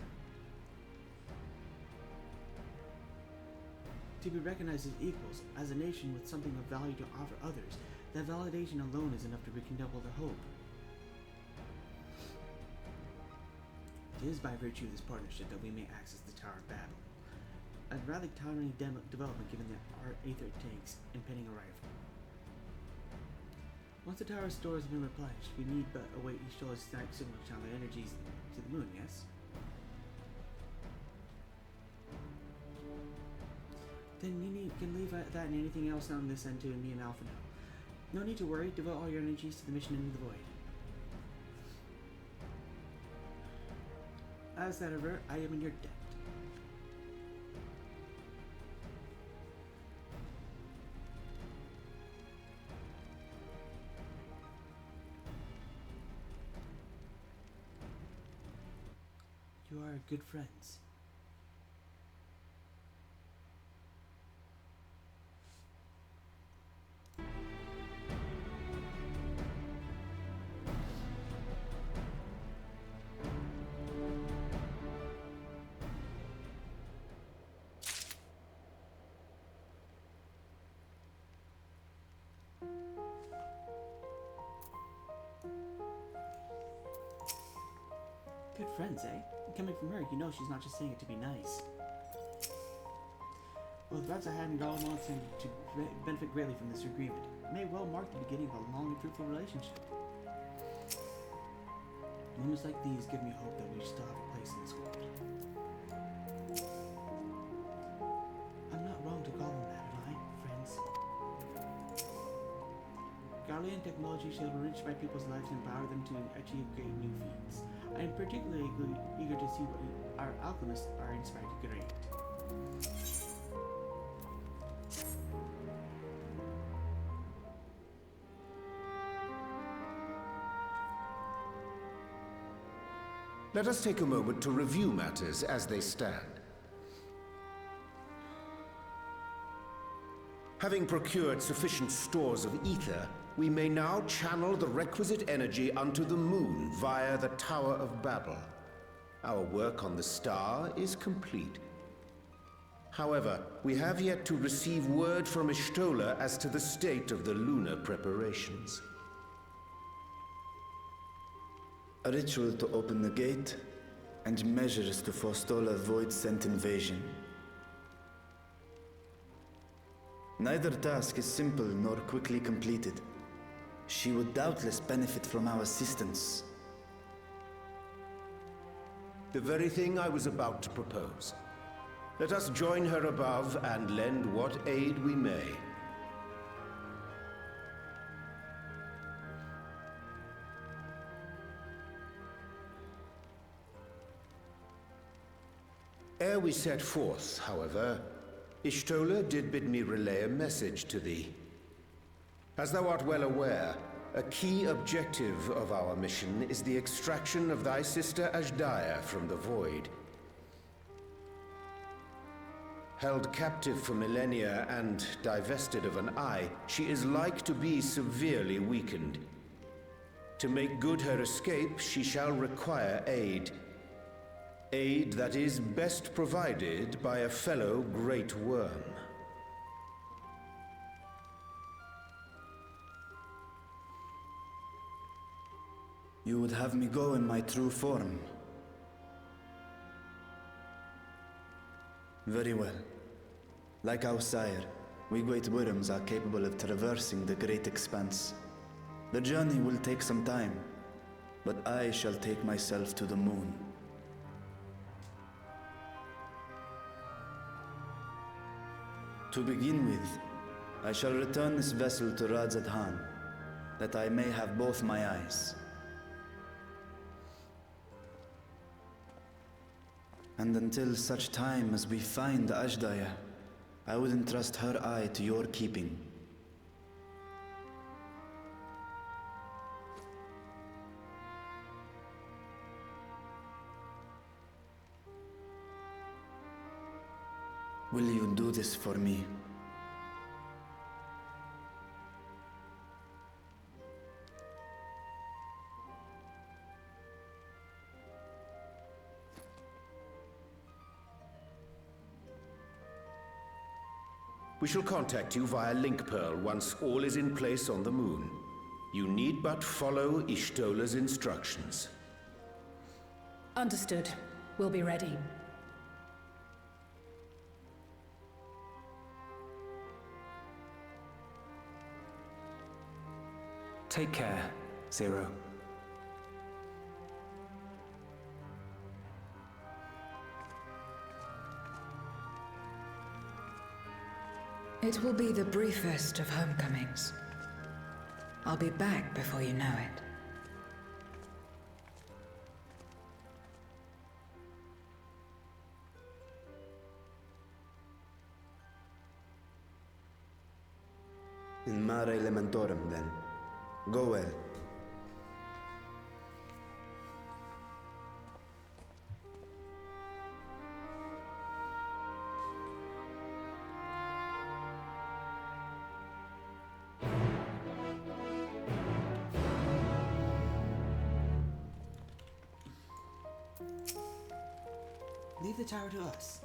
To be recognized as equals, as a nation with something of value to offer others, that validation alone is enough to rekindle their hope. It is by virtue of this partnership that we may access the Tower of Battle, a rather tiny development given that our Aether tanks impending arrival. Once the tower's stores have been replenished, we need but await Iyhara's static signal to channel their energies to the moon, yes? Then you can leave that and anything else on this end to me and Alpha now. No need to worry, devote all your energies to the mission into the void. As that ever, I am in your debt. You are good friends. Good friends, eh? Coming from her, you know she's not just saying it to be nice. Both Razadhan and Garlemald stand to benefit greatly from this agreement. It may well mark the beginning of a long and fruitful relationship. Moments like these give me hope that we still have a place in this world. I'm not wrong to call them that, am I, friends? Garlean technology shall enrich my people's lives and empower them to achieve great new feats. I am particularly eager to see what our alchemists are inspired to create. Let us take a moment to review matters as they stand. Having procured sufficient stores of ether, we may now channel the requisite energy unto the moon via the Tower of Babel. Our work on the star is complete. However, we have yet to receive word from Iyhara as to the state of the lunar preparations. A ritual to open the gate, and measures to forestall a void-sent invasion. Neither task is simple nor quickly completed. She would doubtless benefit from our assistance. The very thing I was about to propose. Let us join her above and lend what aid we may. Ere we set forth, however, Iyhara did bid me relay a message to thee. As thou art well aware, a key objective of our mission is the extraction of thy sister Ajdaya from the Void. Held captive for millennia and divested of an eye, she is like to be severely weakened. To make good her escape, she shall require aid. Aid that is best provided by a fellow Great Worm. You would have me go in my true form. Very well. Like our sire, we Great Worms are capable of traversing the great expanse. The journey will take some time, but I shall take myself to the moon. To begin with, I shall return this vessel to Radzat Han, that I may have both my eyes. And until such time as we find Ajdaya, I would entrust her eye to your keeping. Will you do this for me? We shall contact you via Link Pearl once all is in place on the moon. You need but follow Iyhtola's instructions. Understood. We'll be ready. Take care, Zero. It will be the briefest of homecomings. I'll be back before you know it. In mare elementorum, then. Go well. Leave the tower to us.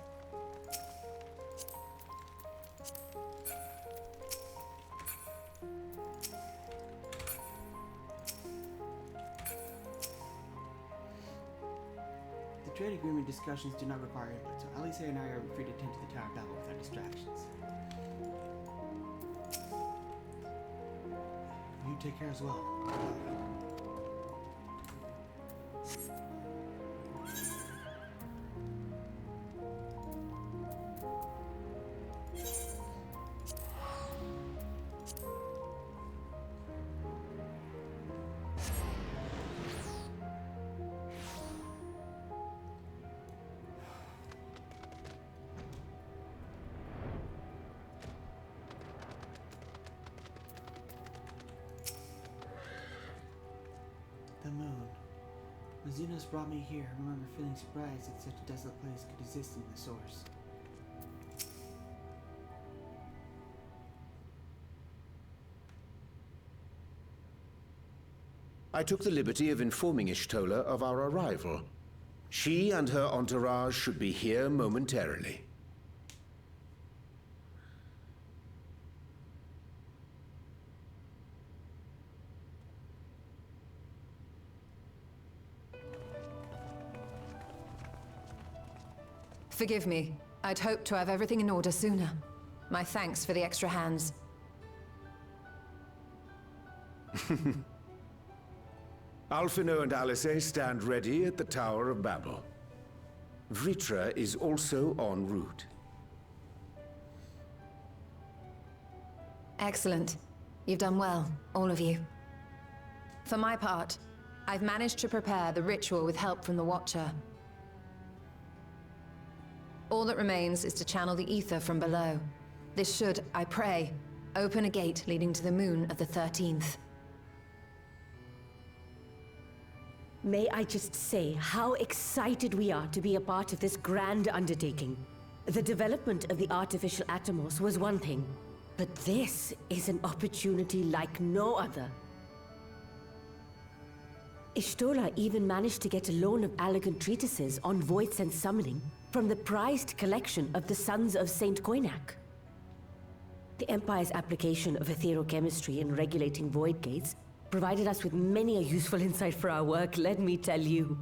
The trade agreement discussions do not require input, so Alicia and I are free to tend to the tower battle without distractions. You take care as well. The moon. When Xenos brought me here, I remember feeling surprised that such a desolate place could exist in the source. I took the liberty of informing Iyhtola of our arrival. She and her entourage should be here momentarily. Forgive me. I'd hoped to have everything in order sooner. My thanks for the extra hands. Alphino and Alice stand ready at the Tower of Babel. Vritra is also en route. Excellent. You've done well, all of you. For my part, I've managed to prepare the ritual with help from the Watcher. All that remains is to channel the ether from below. This should, I pray, open a gate leading to the moon of the 13th. May I just say how excited we are to be a part of this grand undertaking. The development of the artificial Atomos was one thing, but this is an opportunity like no other. Ishtola even managed to get a loan of elegant treatises on voids and summoning from the prized collection of the Sons of Saint Koinak. The Empire's application of etherochemistry in regulating void gates provided us with many a useful insight for our work, let me tell you.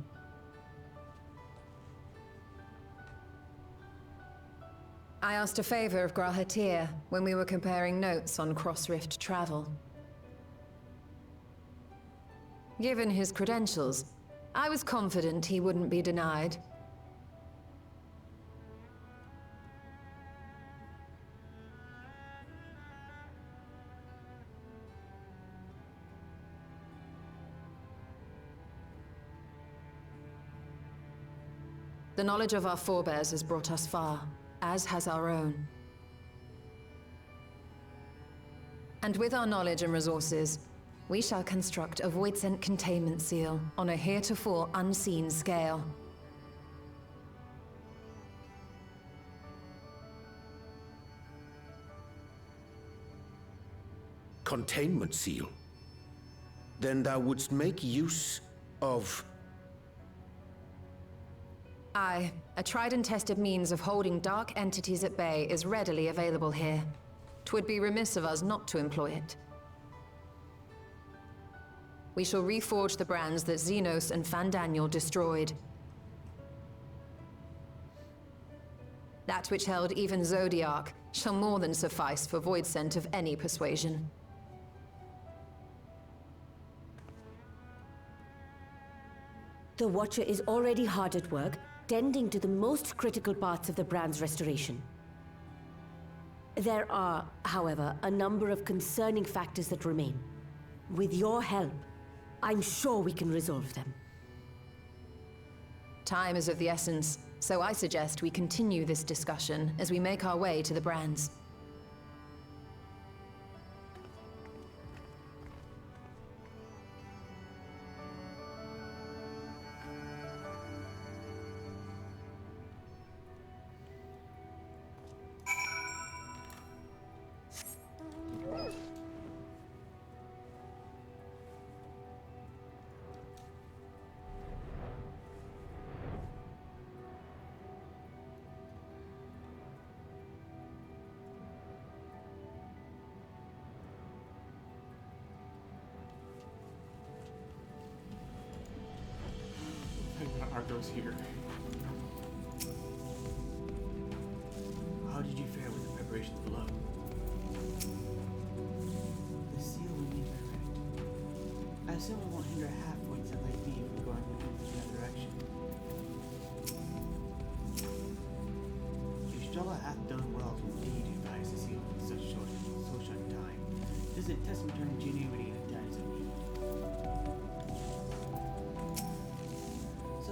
I asked a favor of Grahatir when we were comparing notes on cross-rift travel. Given his credentials, I was confident he wouldn't be denied. The knowledge of our forebears has brought us far, as has our own. And with our knowledge and resources, we shall construct a void-sent containment seal on a heretofore unseen scale. Containment seal? Then thou wouldst make use of... Aye, a tried and tested means of holding dark entities at bay is readily available here. 'Twould be remiss of us not to employ it. We shall reforge the brands that Xenos and Fandaniel destroyed. That which held even Zodiac shall more than suffice for void scent of any persuasion. The Watcher is already hard at work, tending to the most critical parts of the brand's restoration. There are, however, a number of concerning factors that remain. With your help, I'm sure we can resolve them. Time is of the essence, so I suggest we continue this discussion as we make our way to the brands. Argo's here. How did you fare with the preparations below? The seal will need direct. I assume it won't hinder half-points that might be from going in another direction. Y'shtola hath done well to indeed devise the seal in so short time. It is a testament to her ingenuity in times of need.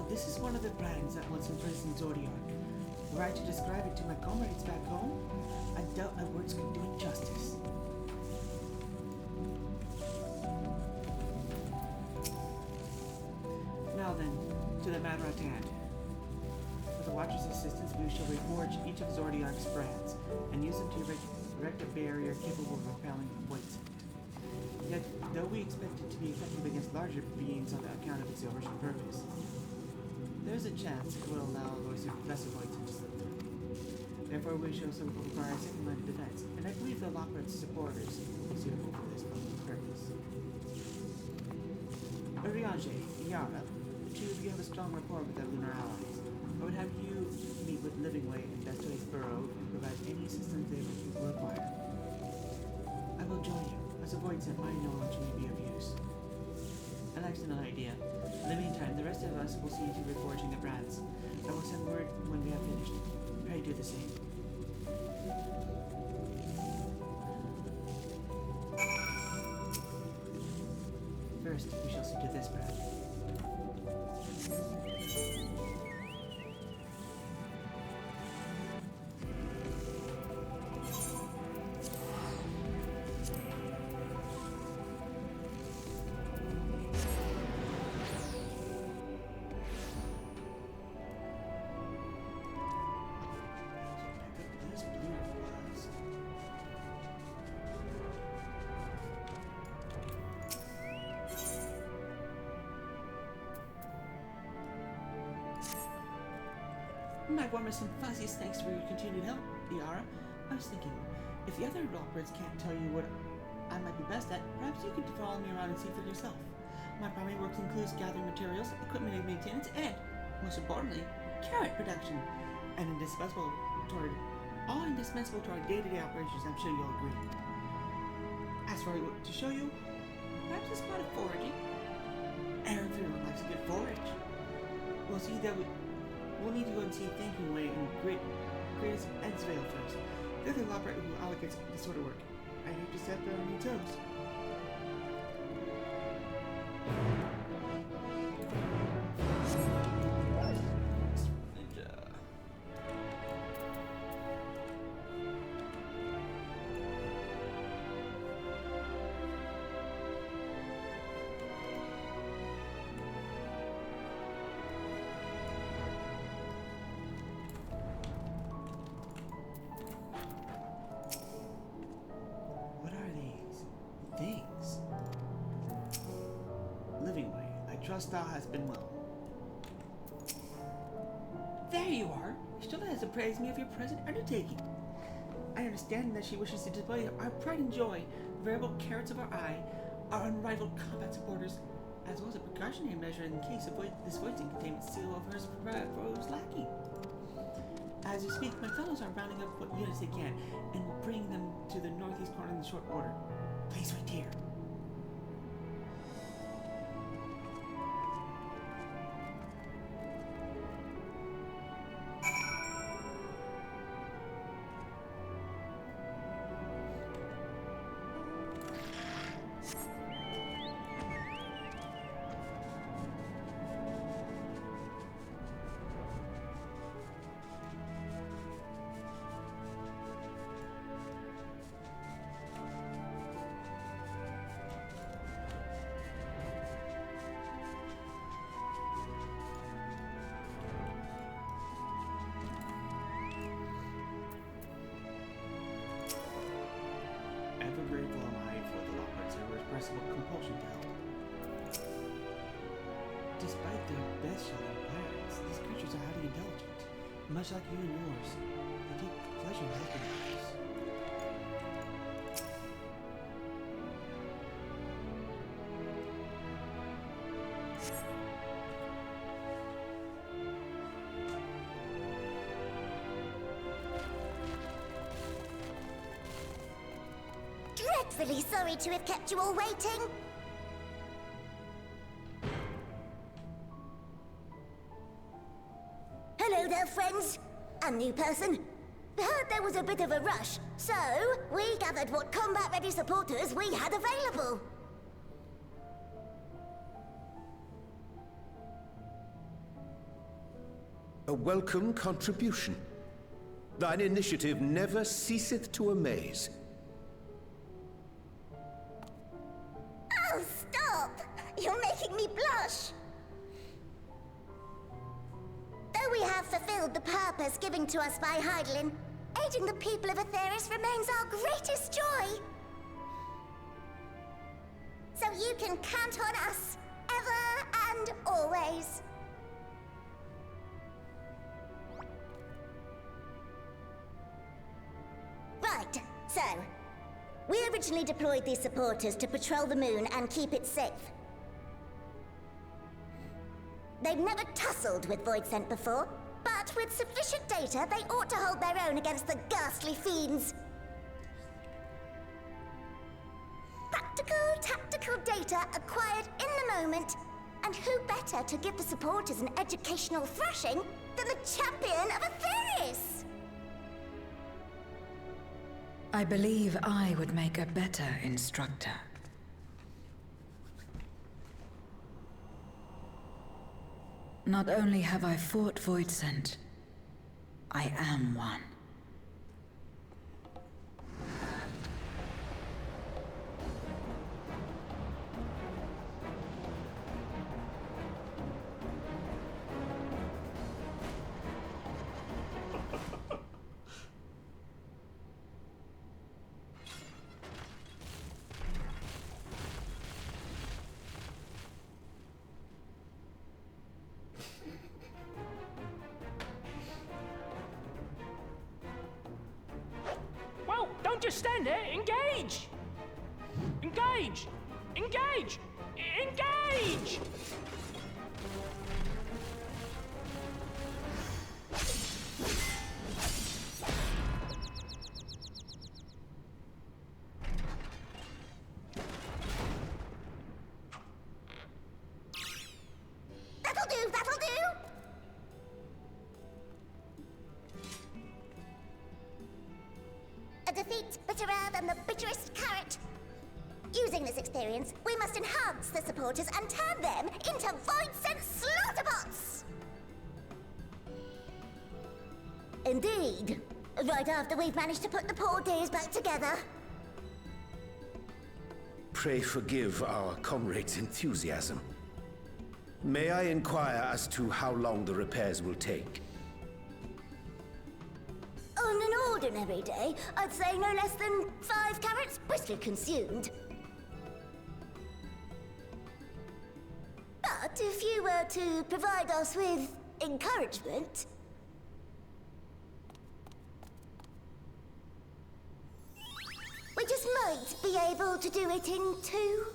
This is one of the brands that once imprisoned Zodiac. Were I to describe it to my comrades back home, I doubt my words could do it justice. Now then, to the matter at hand. With the Watcher's assistance, we shall reforge each of Zodiac's brands, and use them to erect a barrier capable of repelling void scent. Yet, though we expect it to be effective against larger beings on account of its overshoot purpose, there's a chance it will allow lesser voids to slip through. Therefore, we shall require a second-line of defense, and I believe the Lockhart's supporters will be suitable for this purpose. Urianger, Iyhara, the two of you have a strong rapport with our lunar allies. I would have you meet with Livingway and Bestoy's Burrow and provide any assistance they will require. I will join you, As a void set, my knowledge may be of use. An excellent idea. In the meantime, the rest of us will see to reforging the brands. I will send word when we have finished. Pray do the same. First, we shall see to this brand. My warmest and fuzziest thanks for your continued help, Iyhara. I was thinking, if the other Lockreds can't tell you what I might be best at, perhaps you could follow me around and see for yourself. My primary work includes gathering materials, equipment and maintenance, and, most importantly, carrot production. And indispensable toward our day-to-day operations, I'm sure you'll agree. As for what to show you, perhaps a spot of foraging. Everyone likes a good forage. We'll need to go and see Thinking Way and Greatest Edsvale first. They're the Lopper who allocates this sort of work. I hate to step on your toes. Things. Living Way, I trust thou hast been well. There you are. Shtella has apprised me of your present undertaking. I understand that she wishes to display our pride and joy, the variable carrots of our eye, our unrivaled combat supporters, as well as a precautionary measure in case of this voicing containment seal of hers was lacking. As you speak, my fellows are rounding up what units they can and bringing them to the northeast corner in short order. Please wait here. Ever grateful am I for the Lockreds' irrepressible compulsion to help. Despite their best-showing plans, these creatures are highly intelligent. Much like you and yours, they take pleasure in helping others. Dreadfully sorry to have kept you all waiting. Hello there, friends. A new person. Heard there was a bit of a rush, so we gathered what combat-ready supporters we had available. A welcome contribution. Thine initiative never ceaseth to amaze. Oh, stop! You're making me blush! Though we have fulfilled the purpose given to us by Heidelin, aiding the people of Aetheris remains our greatest joy. So you can count on us, ever and always. Right, so we originally deployed these supporters to patrol the moon and keep it safe. They've never tussled with Voidsent before, but with sufficient data, they ought to hold their own against the ghastly fiends. Critical tactical data acquired in the moment. And who better to give the supporters an educational thrashing than the champion of Aetherius? I believe I would make a better instructor. Not only have I fought Voidsent, I am one. Well, don't just stand there. Engage! Engage! Engage! Engage! That'll do, that'll do! A defeat bitterer than the bitterest carrot. Using this experience, we must enhance the supporters and turn them into Voidsent slaughterbots! Indeed. Right after we've managed to put the poor dears back together. Pray forgive our comrade's enthusiasm. May I inquire as to how long the repairs will take? On an ordinary day, I'd say no less than 5 carrots briskly consumed. But if you were to provide us with encouragement... we just might be able to do it in 2.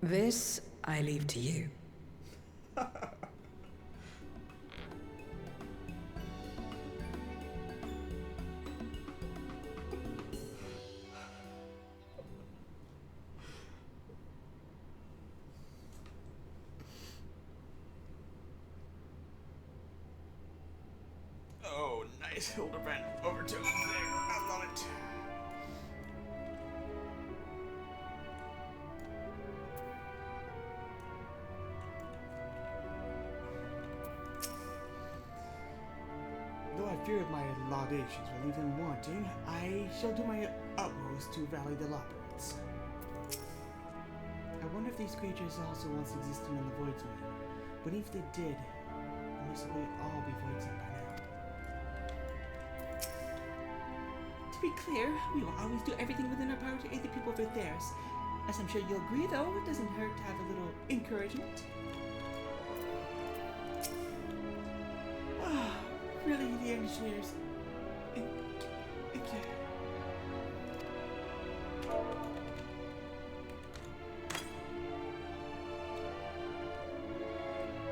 This I leave to you. Oh, nice Hildebrand overtone there. I love it. Though I fear my laudations will leave them wanting, I shall do my utmost to rally the Loporrits. I wonder if these creatures also once existed in the Voidsman, but if they did, they must all be Voidsent by now. To be clear, we will always do everything within our power to aid the people of Aetherius. As I'm sure you'll agree, though, it doesn't hurt to have a little encouragement. Ah, really, the engineers.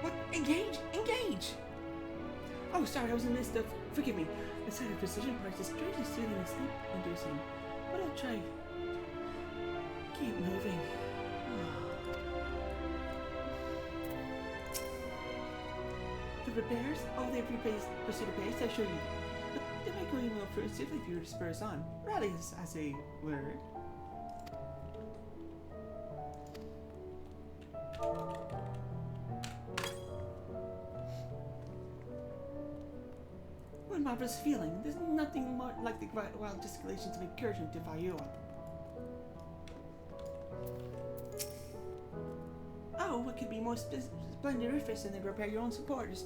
What? Engage! Engage! Oh, sorry, I was in the midst of... Forgive me. The sight of precision parts is strangely soothing and sleep-inducing. But I'll try. Keep moving. The repairs? Oh, they've pursued a pace, I show you. But they might go even further if you were to spur us on. Rally as a word. What a marvelous feeling. There's nothing more like the wild gesticulations of encouragement to fire you up. Oh, what could be more splendiferous than to repair your own supporters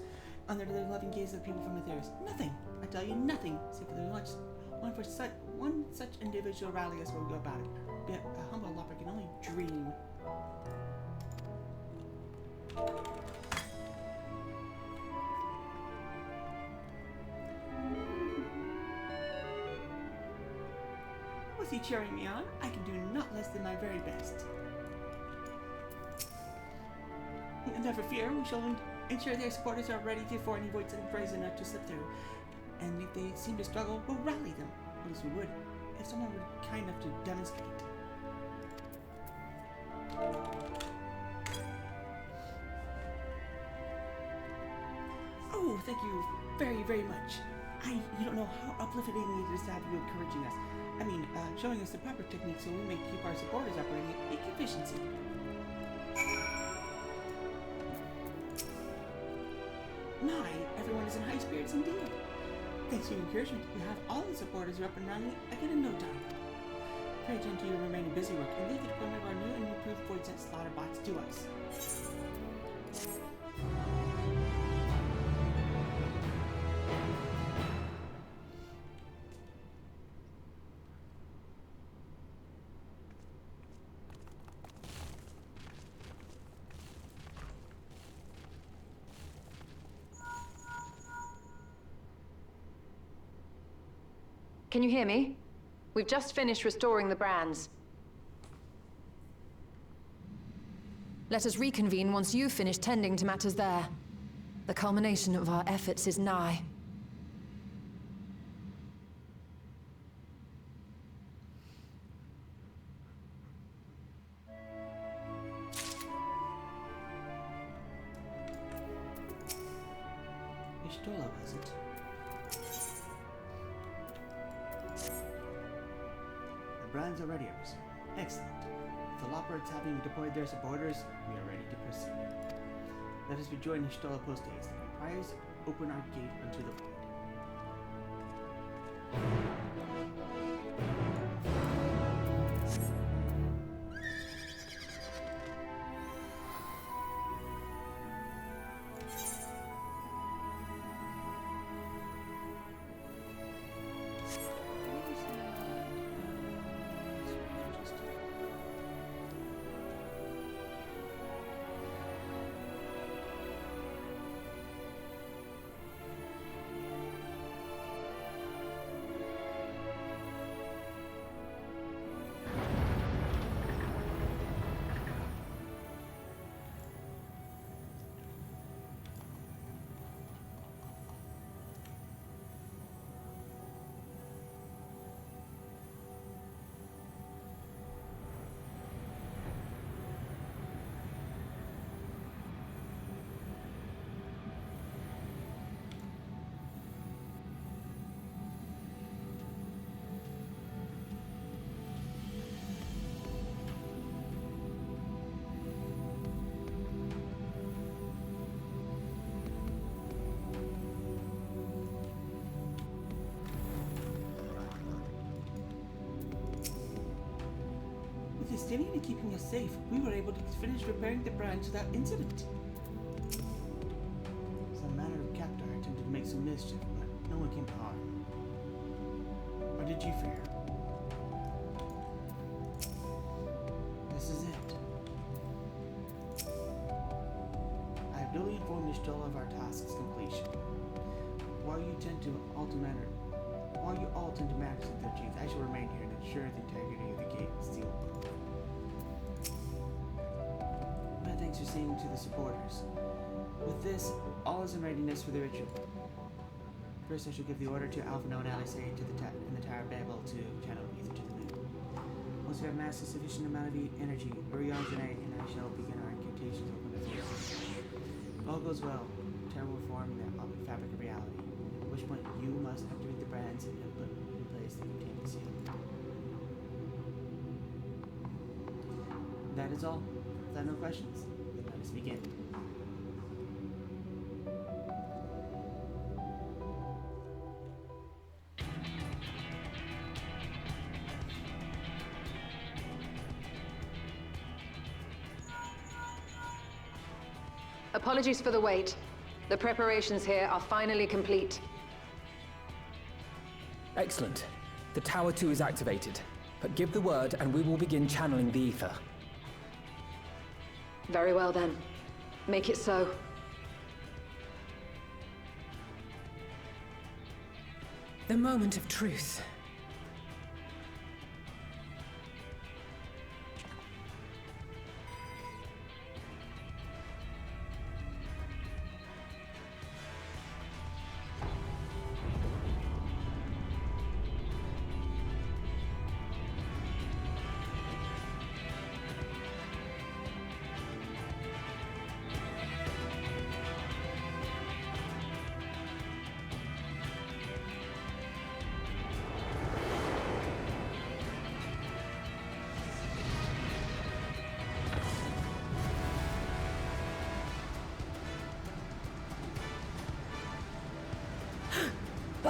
under the loving gaze of the people from Aetherius? Nothing. I tell you, nothing. Save for the one such individual rally as will go about it. But a humble loper can only dream. With you cheering me on, I can do not less than my very best. Never fear, we shall ensure their supporters are ready for any voids and brazen enough to slip through. And if they seem to struggle, we'll rally them. At least we would, if someone were kind enough to demonstrate. Oh, thank you very, very much. You don't know how uplifting it is to have you encouraging us. I mean, showing us the proper technique so we may keep our supporters operating at peak efficiency. My, everyone is in high spirits indeed. Thanks to your encouragement, we have all the supporters up and running again in no time. Pray attend to your remaining busy work and leave the deployment of our new and improved void sent slaughter bots to us. Can you hear me? We've just finished restoring the brands. Let us reconvene once you've finished tending to matters there. The culmination of our efforts is nigh. Ishtola, was it? The brands are ready, Emerson. Excellent. With the Loppers having deployed their supporters, we are ready to proceed. Let us rejoin Ishtola post haste and prize open our gate unto the void. Stealing and keeping us safe, we were able to finish repairing the branch without incident. Some manner of captor attempted to make some mischief, but no one came to harm. Or did you fear? This is it. I have duly informed Ishtola of our task's completion. While you all tend to matters of 13th, I shall remain here and ensure the integrity of the gate and seal. Thanks for seeing to the supporters. With this, all is in readiness for the ritual. First, I shall give the order to Alphino and Alice in the Tower of Babel to channel ether to the moon. Once we have amassed a sufficient amount of energy, Urion, Janae, and I shall begin our incantations to open the doors. If all goes well, Terra will form the fabric of reality, at which point you must activate the brands and put in place the containing seal. That is all. If there are no questions, then let us begin. Apologies for the wait. The preparations here are finally complete. Excellent. The Tower 2 is activated. But give the word and we will begin channeling the ether. Very well then. Make it so. The moment of truth.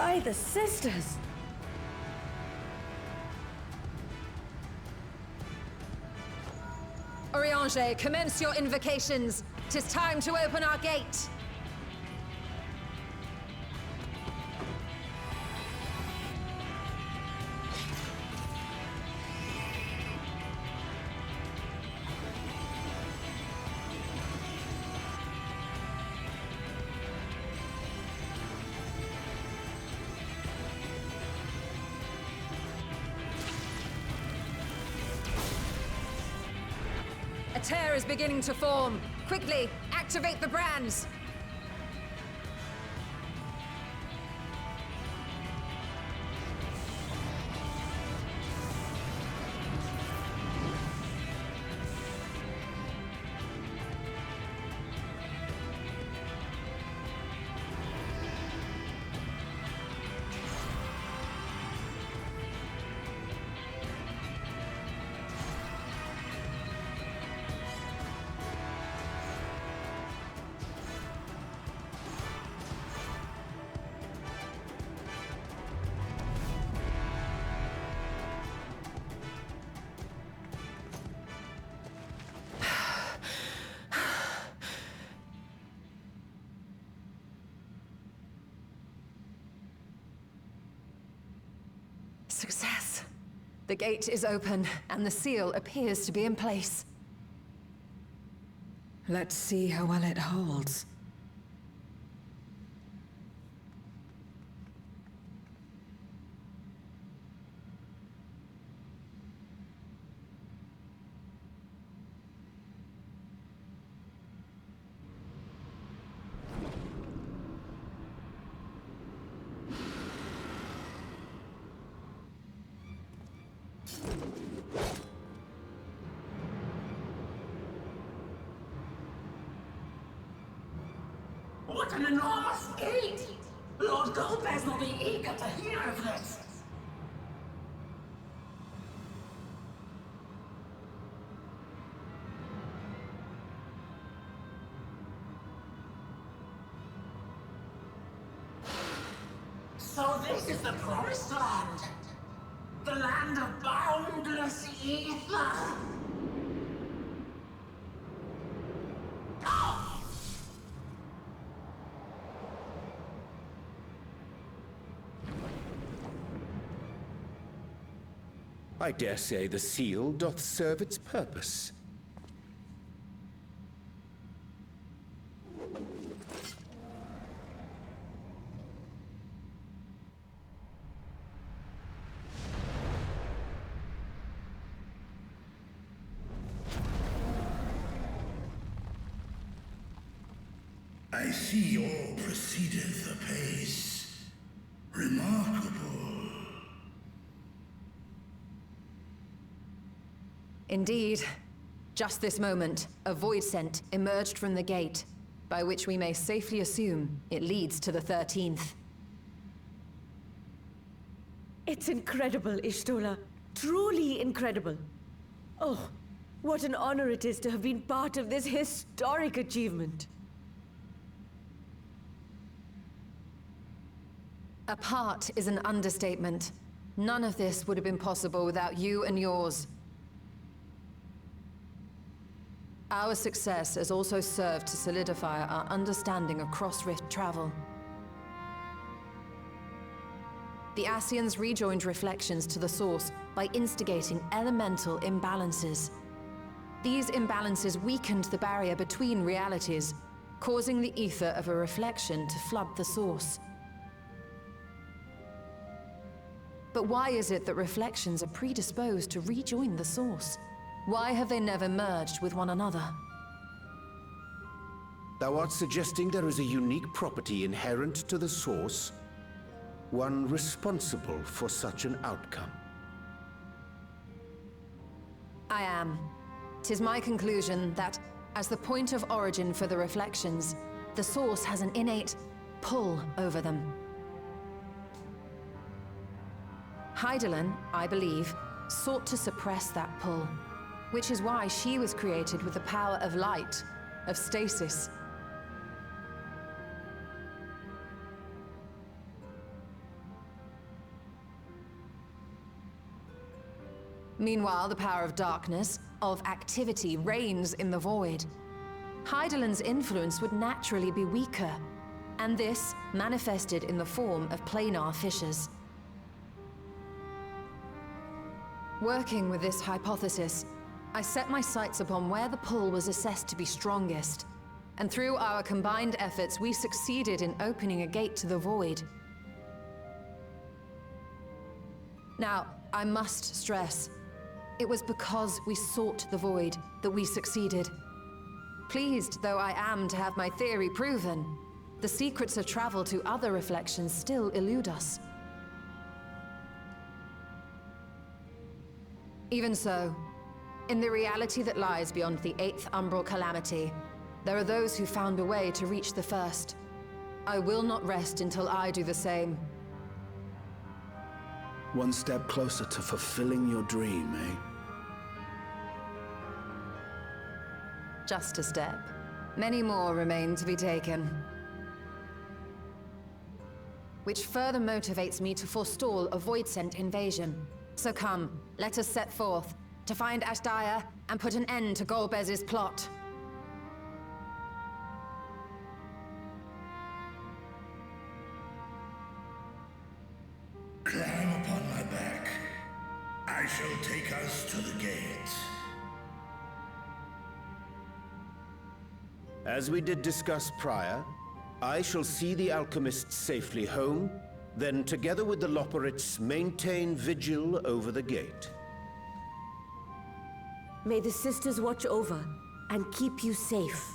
By the sisters! Oriange, commence your invocations. 'Tis time to open our gate. A tear is beginning to form. Quickly, activate the brands. Success. The gate is open, and the seal appears to be in place. Let's see how well it holds. What an enormous gate! Lord Golbez will be eager to hear of this! So this is the Promised Land! The land of boundless ether! I dare say the seal doth serve its purpose. I see all proceedeth apace. Remarkable. Indeed. Just this moment, a void scent emerged from the gate, by which we may safely assume it leads to the 13th. It's incredible, Ishtola. Truly incredible. Oh, what an honor it is to have been part of this historic achievement. A part is an understatement. None of this would have been possible without you and yours. Our success has also served to solidify our understanding of cross-rift travel. The Ascians rejoined reflections to the source by instigating elemental imbalances. These imbalances weakened the barrier between realities, causing the ether of a reflection to flood the source. But why is it that reflections are predisposed to rejoin the source? Why have they never merged with one another? Thou art suggesting there is a unique property inherent to the source, one responsible for such an outcome. I am. 'Tis my conclusion that, as the point of origin for the reflections, the source has an innate pull over them. Hydaelyn, I believe, sought to suppress that pull, which is why she was created with the power of light, of stasis. Meanwhile, the power of darkness, of activity, reigns in the void. Hydaelyn's influence would naturally be weaker, and this manifested in the form of planar fissures. Working with this hypothesis, I set my sights upon where the pull was assessed to be strongest, and through our combined efforts, we succeeded in opening a gate to the void. Now, I must stress, it was because we sought the void that we succeeded. Pleased though I am to have my theory proven, the secrets of travel to other reflections still elude us. Even so, in the reality that lies beyond the 8th umbral calamity, there are those who found a way to reach the first. I will not rest until I do the same. One step closer to fulfilling your dream, eh? Just a step. Many more remain to be taken. Which further motivates me to forestall a void-sent invasion. So come, let us set forth, to find Ashdaya and put an end to Golbez's plot. Climb upon my back. I shall take us to the gate. As we did discuss prior, I shall see the alchemists safely home, then together with the Loporrits maintain vigil over the gate. May the sisters watch over and keep you safe.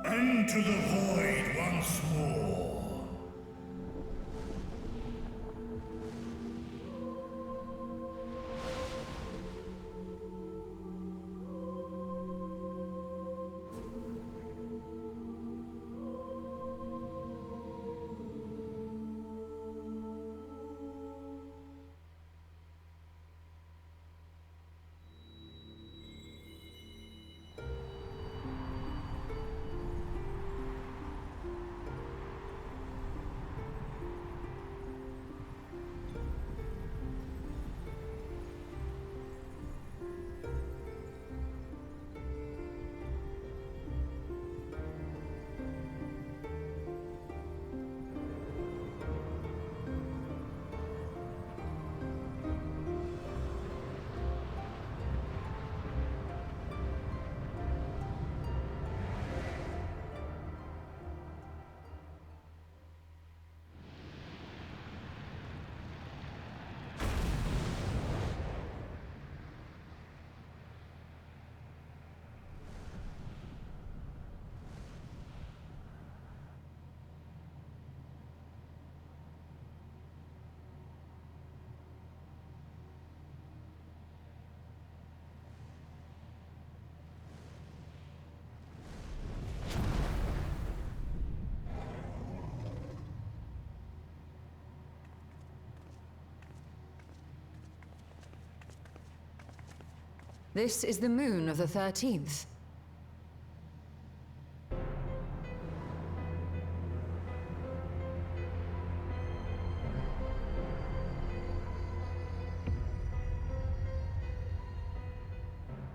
Into the void once more. This is the moon of the 13th.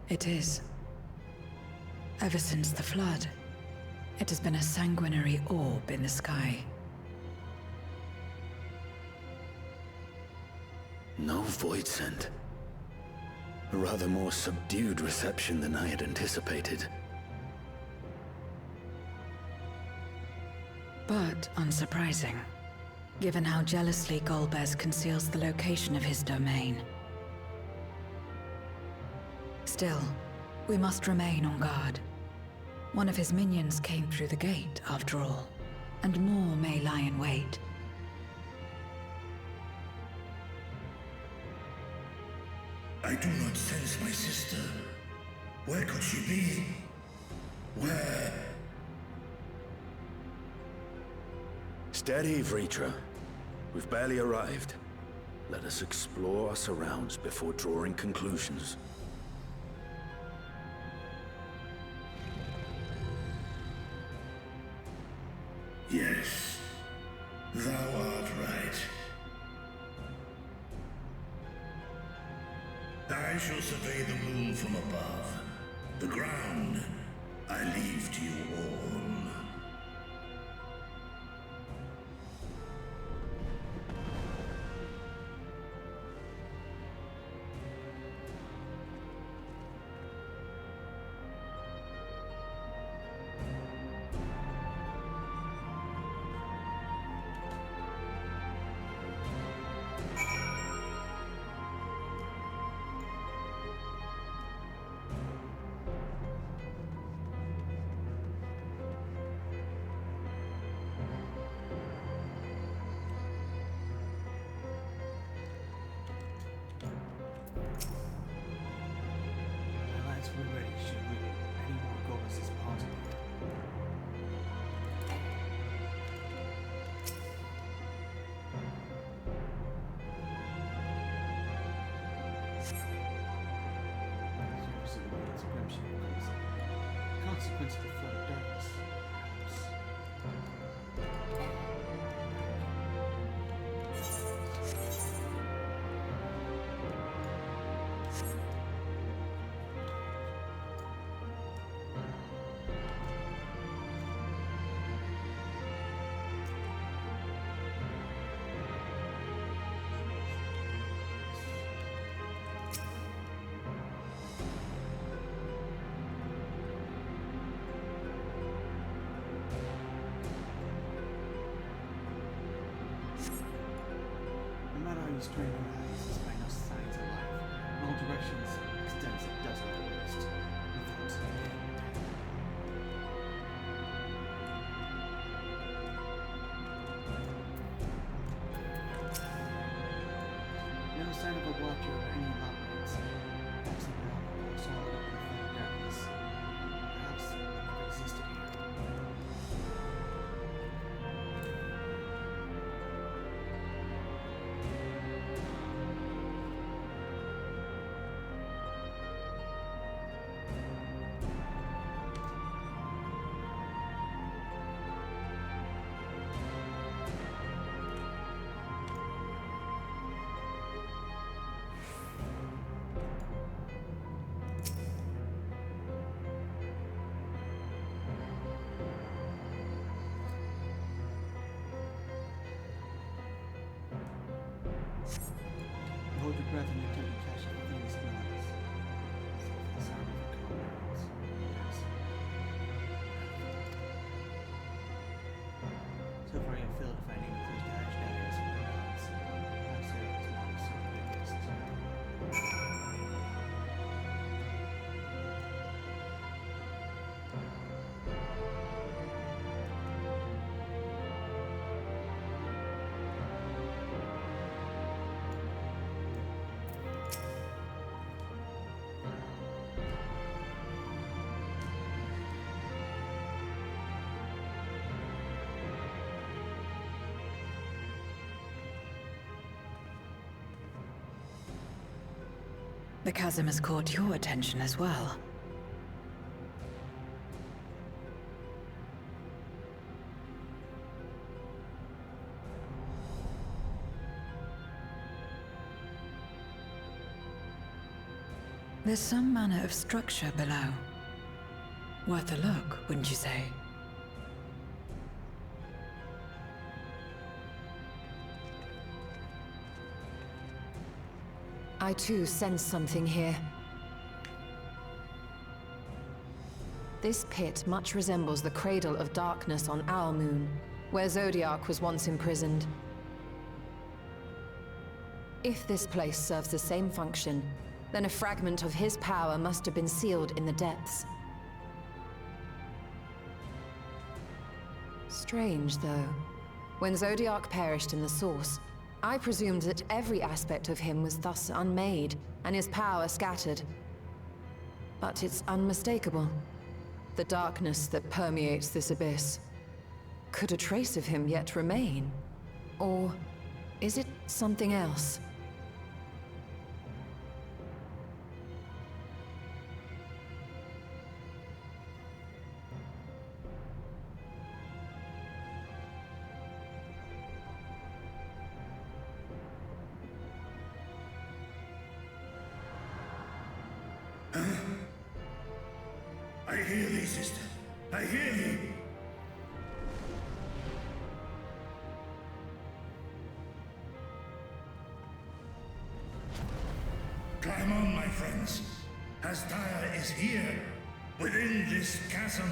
It is. Ever since the flood, it has been a sanguinary orb in the sky. No void scent. A rather more subdued reception than I had anticipated. But unsurprising, given how jealously Golbez conceals the location of his domain. Still, we must remain on guard. One of his minions came through the gate, after all, and more may lie in wait. I do not sense my sister. Where could she be? Where? Steady, Vritra. We've barely arrived. Let us explore our surrounds before drawing conclusions. Yes, thou art right. I shall survey the moon from above. The ground I leave to you all. We're ready, should we? Any more goals as possible. Service of the World's Grimship is consequence of the flood of darkness. No matter how you strain your eyes, despite no signs of life, in all directions extends a desolate waste, without end. No sign of a watcher or any operates. Perhaps the ground was swallowed up in the flood of darkness. Perhaps it never existed here. Hold your breath until you catch the faintest noise. See if the sound of your comrades. Yes. So far you failed to find any clues to hatch down somewhere else. Perhaps there is one of the biggest. The chasm has caught your attention as well. There's some manner of structure below. Worth a look, wouldn't you say? I too sense something here. This pit much resembles the Cradle of Darkness on our moon, where Zodiac was once imprisoned. If this place serves the same function, then a fragment of his power must have been sealed in the depths. Strange, though. When Zodiac perished in the Source, I presumed that every aspect of him was thus unmade, and his power scattered. But it's unmistakable. The darkness that permeates this abyss. could a trace of him yet remain? Or is it something else? I hear thee, sister. I hear thee. Climb on, my friends. Hastaya is here, within this chasm.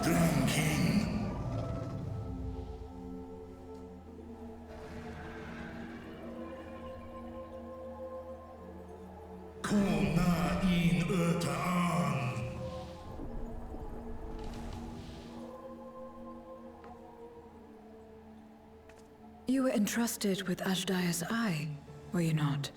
Drown King. Kom na in Ötaan. You were entrusted with Ajdaya's eye, were you not?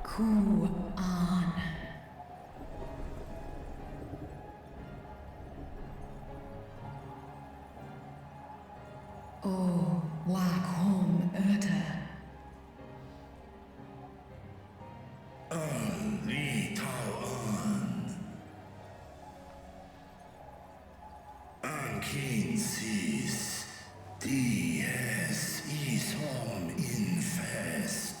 Ku-an. O Wakhom Urta. Li Tao An King sees. Dies Ishom in Fesk.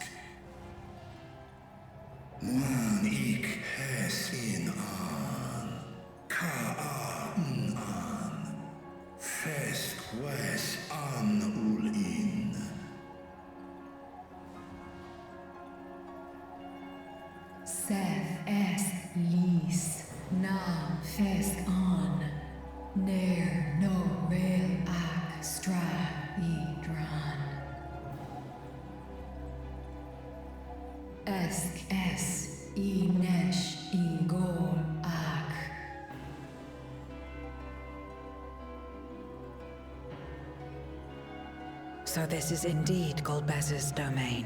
Wan ik hes in an. Ka an. Fesk wes an ul in. Seth es lis. Na fesk on. Ner no rail ak stra I dran. Esk es I nesh I gol ak. So this is indeed Golbez's domain.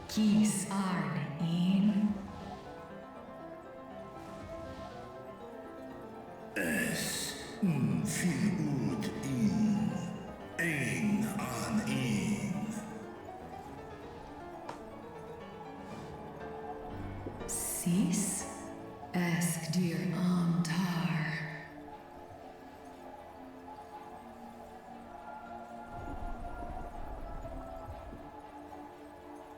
Kis arn in. Es fil ud in. Ein an in. Sis? Esk dir amtar.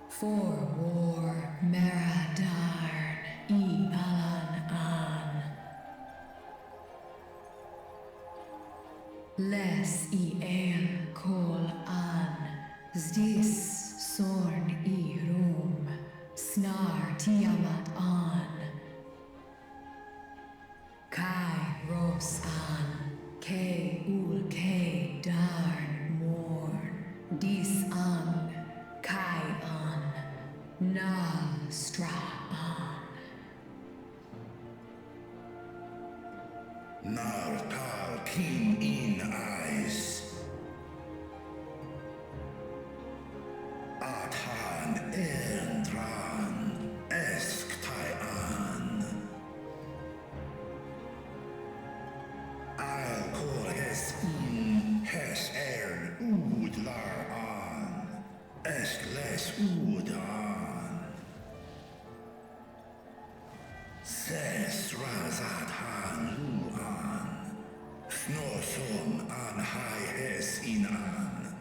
For war Meradarn I Alan an. Les I el kol an. Zdis sorn I rum. Snar tiamat an. Kai ros an. Ke ul ke darn morn. Dis an. Kai an. Na stra an. Nar tar keen in eyes. At han endran esk taian. I'll call his hes ud lar an. Esk les ud an. Ses razat han lu an. Snosom an hai hes in an.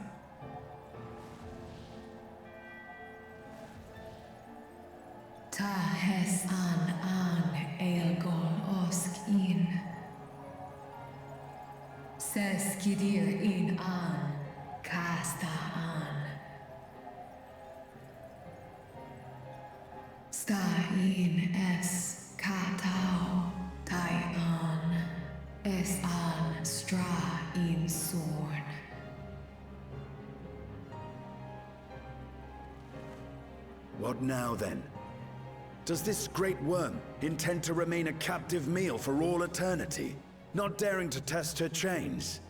Ta hes an eilgon osk in. Ses kidir in an, kasta an. Sta in es katao, tai an. Es an stra in sorn. What now, then? Does this great worm intend to remain a captive meal for all eternity, not daring to test her chains?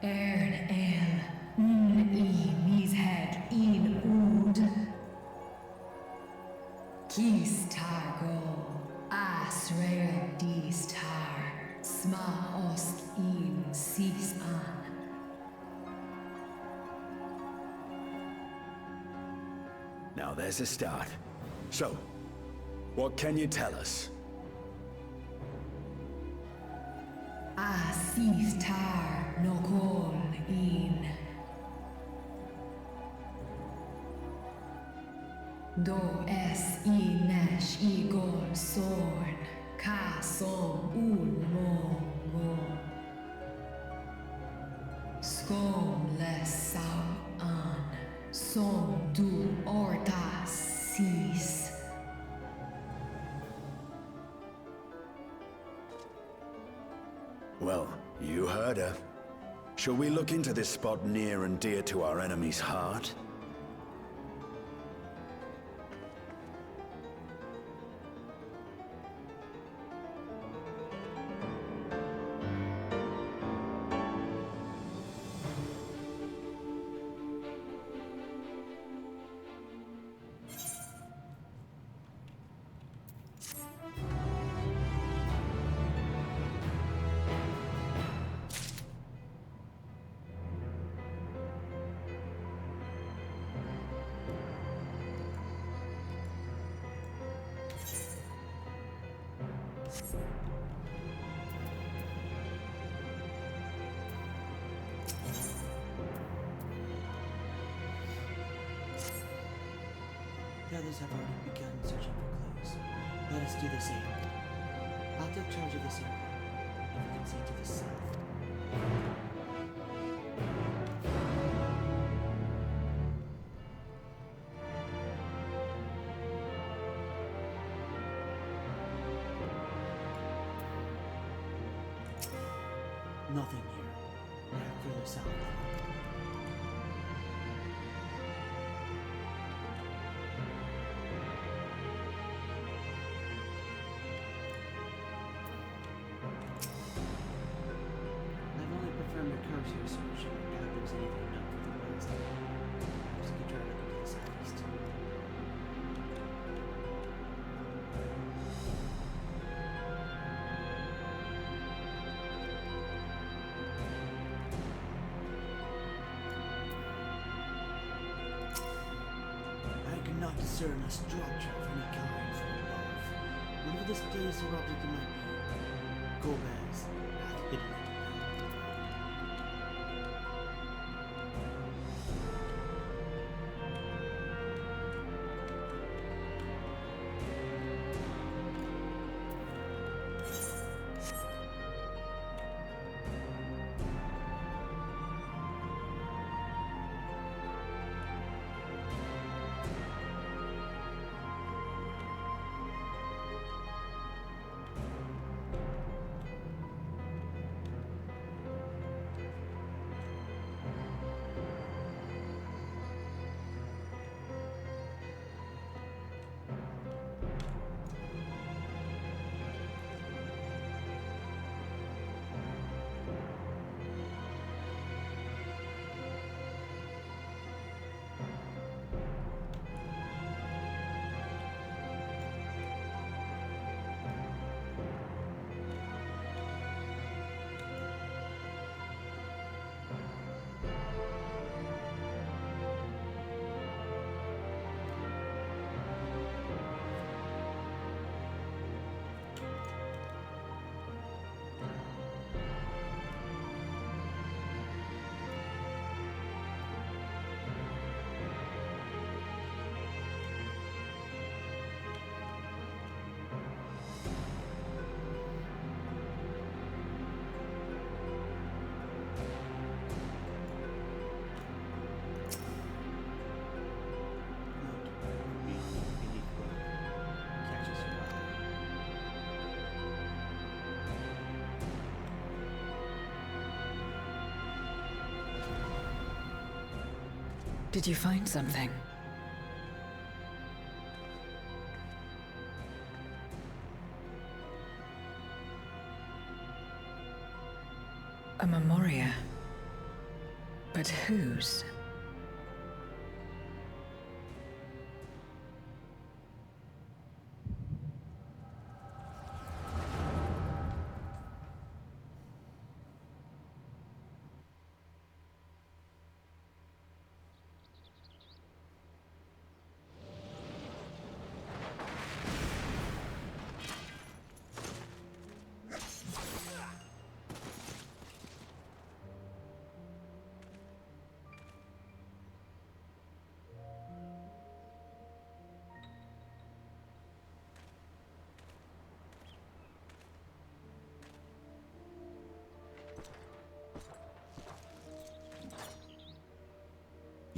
Ern el, mis head in ud. Kis targo, asrael dis tar, sma osk in sis an. Now there's a start. So, what can you tell us? Asis tar nokon in. Do es inesh igon sorn, ka som un mongo. Skom les sau an, som du ortas sis. Well, you heard her. Shall we look into this spot near and dear to our enemy's heart? The others have already begun searching for clues. Let us do the same. I'll take charge of this area, if you can see to the south. Nothing here. We have further south. I've only performed a cursory search. I doubt there's anything known for the west. Perhaps you could try looking to the southeast. I cannot discern a structure of any kind from above. Whatever this place or object it might be, Gomez hath hidden it. Did you find something? A memoria. But whose?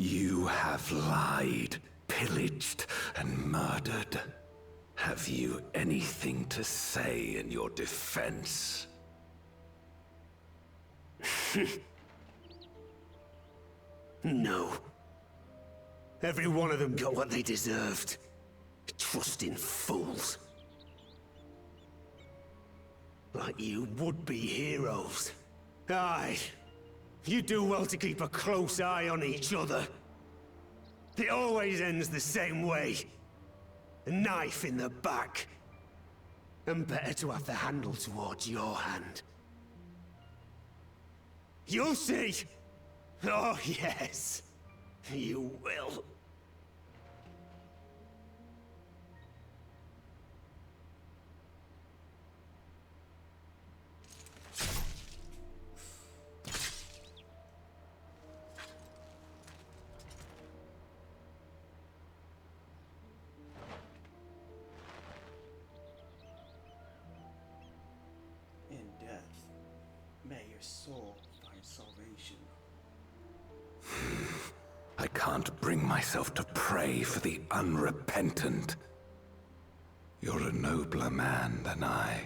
You have lied, pillaged, and murdered. Have you anything to say in your defense? No. Every one of them got what they deserved. Trusting fools. Like you would-be heroes. Aye. You do well to keep a close eye on each other. It always ends the same way. A knife in the back. And better to have the handle towards your hand. You'll see! Oh, yes. You will. In death, may your soul find salvation. I can't bring myself to pray for the unrepentant. You're a nobler man than I.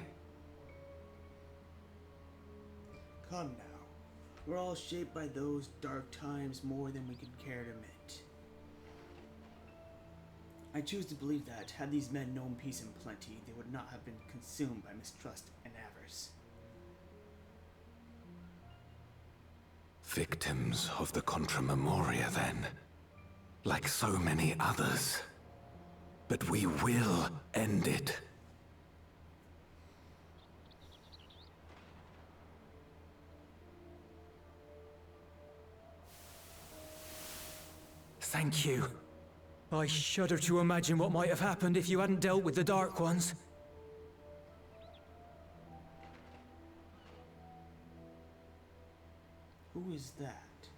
Come now. We're all shaped by those dark times more than we can care to admit. I choose to believe that, had these men known peace and plenty, they would not have been consumed by mistrust and avarice. Victims of the Contra Memoria, then. Like so many others. But we will end it. Thank you. I shudder to imagine what might have happened if you hadn't dealt with the Dark Ones. Who is that?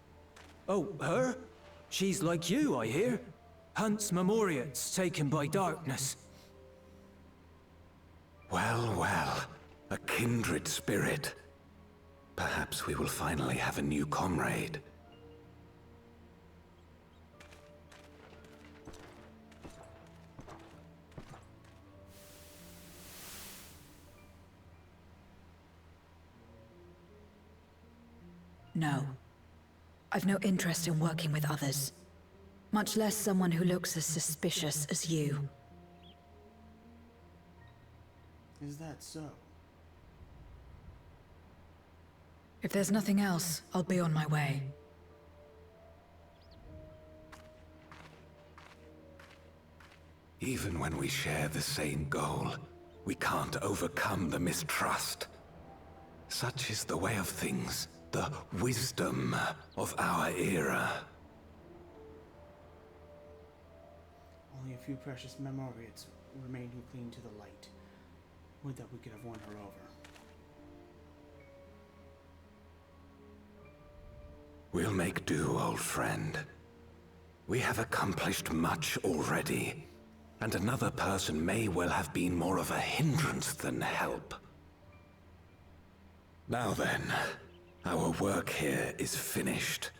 Oh, her? She's like you, I hear. Hunts Memoriats taken by darkness. Well, well. A kindred spirit. Perhaps we will finally have a new comrade. No. I've no interest in working with others. Much less someone who looks as suspicious as you. Is that so? If there's nothing else, I'll be on my way. Even when we share the same goal, we can't overcome the mistrust. Such is the way of things, the wisdom of our era. Only a few precious Memoriats remain who cling to the light. Would that we could have won her over. We'll make do, old friend. We have accomplished much already, and another person may well have been more of a hindrance than help. Now then, our work here is finished.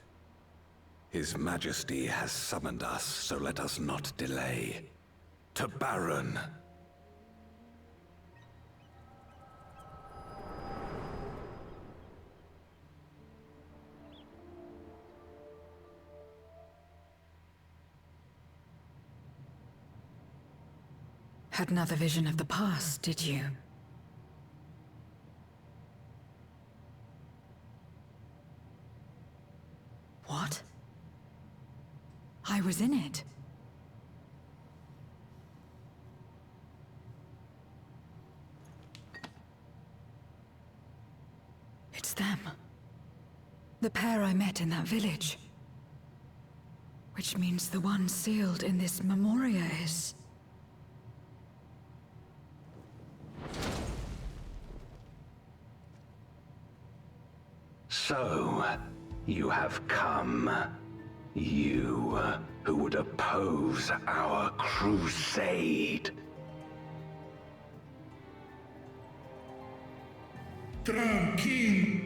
His Majesty has summoned us, so let us not delay. To Baron. Had another vision of the past, did you? What? I was in it. It's them. The pair I met in that village. Which means the one sealed in this memoria is... So, you have come. You who would oppose our crusade. Tranquilo.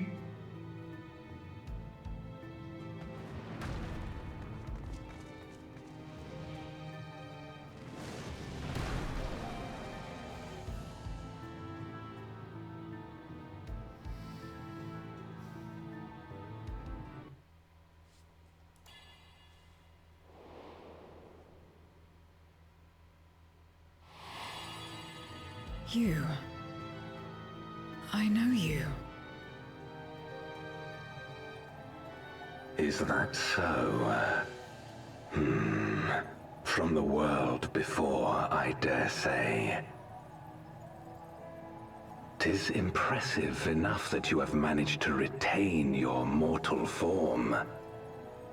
You. I know you. Is that so? From the world before, I dare say. 'Tis impressive enough that you have managed to retain your mortal form,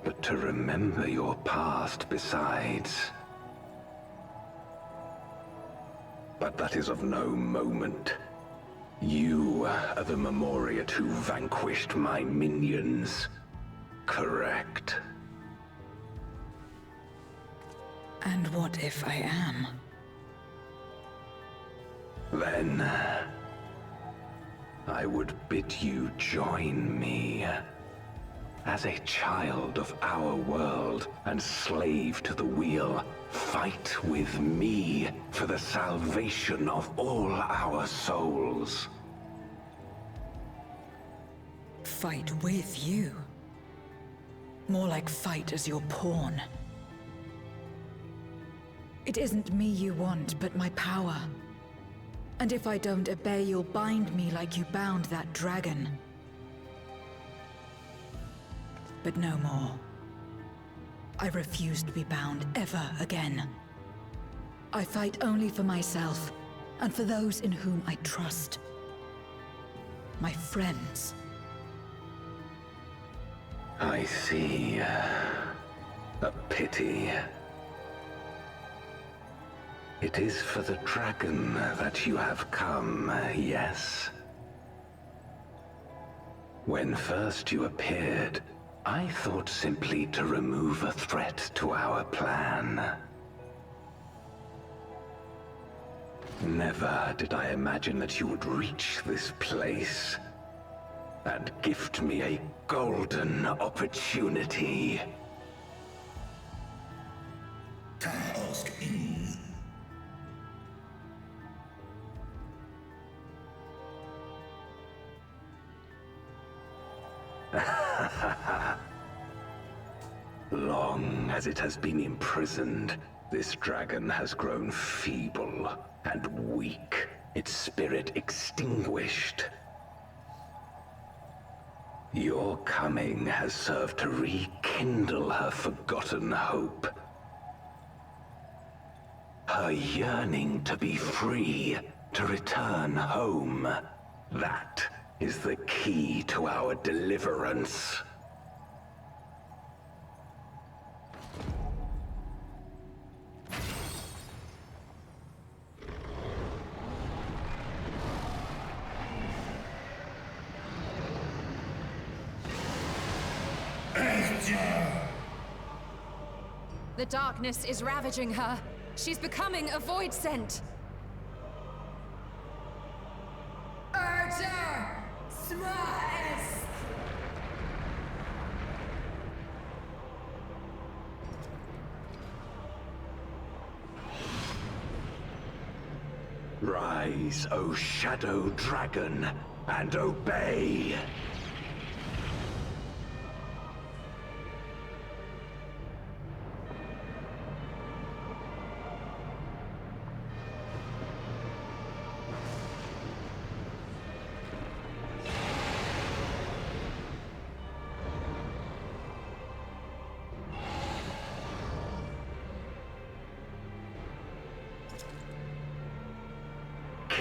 but to remember your past besides. But that is of no moment. You are the Memoriat who vanquished my minions, correct? And what if I am? Then, I would bid you join me. As a child of our world and slave to the wheel, fight with me for the salvation of all our souls. Fight with you? More like fight as your pawn. It isn't me you want, but my power. And if I don't obey, you'll bind me like you bound that dragon. But no more. I refuse to be bound ever again. I fight only for myself, and for those in whom I trust. My friends. I see. A pity. It is for the dragon that you have come, yes? When first you appeared, I thought simply to remove a threat to our plan. Never did I imagine that you would reach this place and gift me a golden opportunity. Taosk in. Long as it has been imprisoned, this dragon has grown feeble and weak, its spirit extinguished. Your coming has served to rekindle her forgotten hope. Her yearning to be free, to return home. That is the key to our deliverance. The darkness is ravaging her. She's becoming a void scent. Archer! Smash! Rise, O Shadow Dragon, and obey!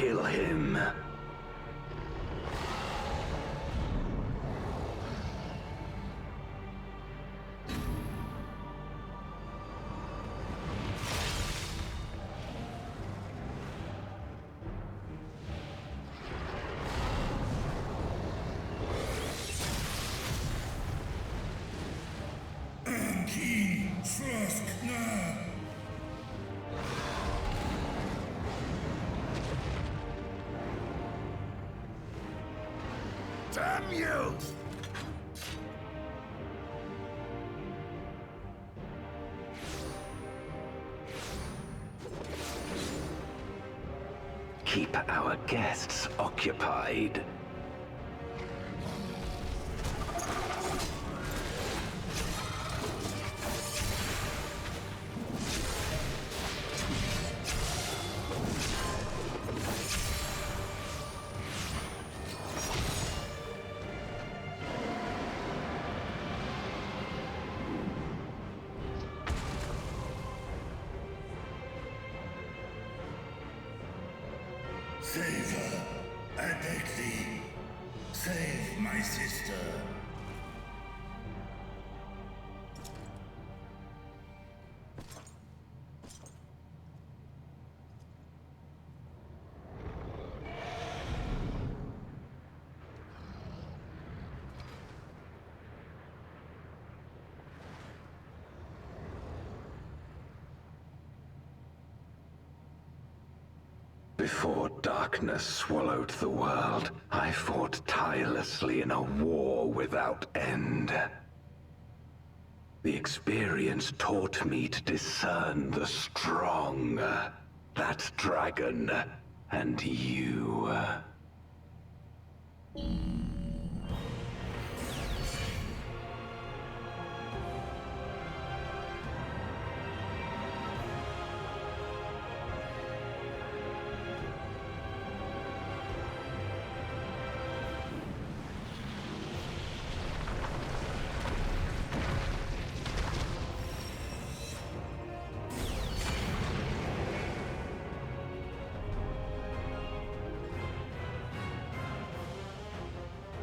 kill him. Keen, Frosk, now! Damn you! Keep our guests occupied. Save her, I beg thee. Save my sister. Before darkness swallowed the world, I fought tirelessly in a war without end. The experience taught me to discern the strong, that dragon, and you.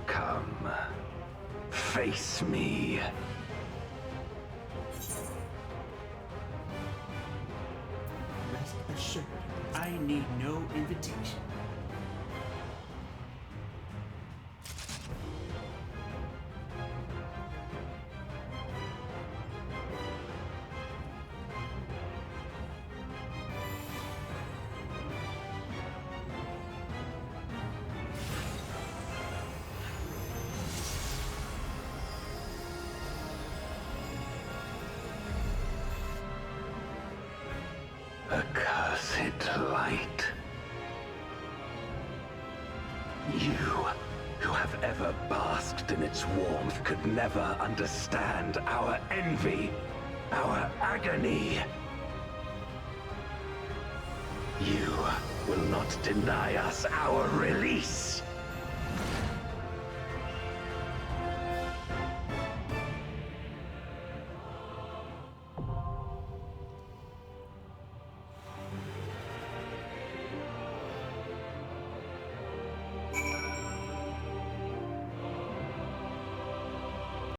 Come, face me. Rest assured, I need no invitation. Accursed light. You, who have ever basked in its warmth, could never understand our envy, our agony. You will not deny us our release.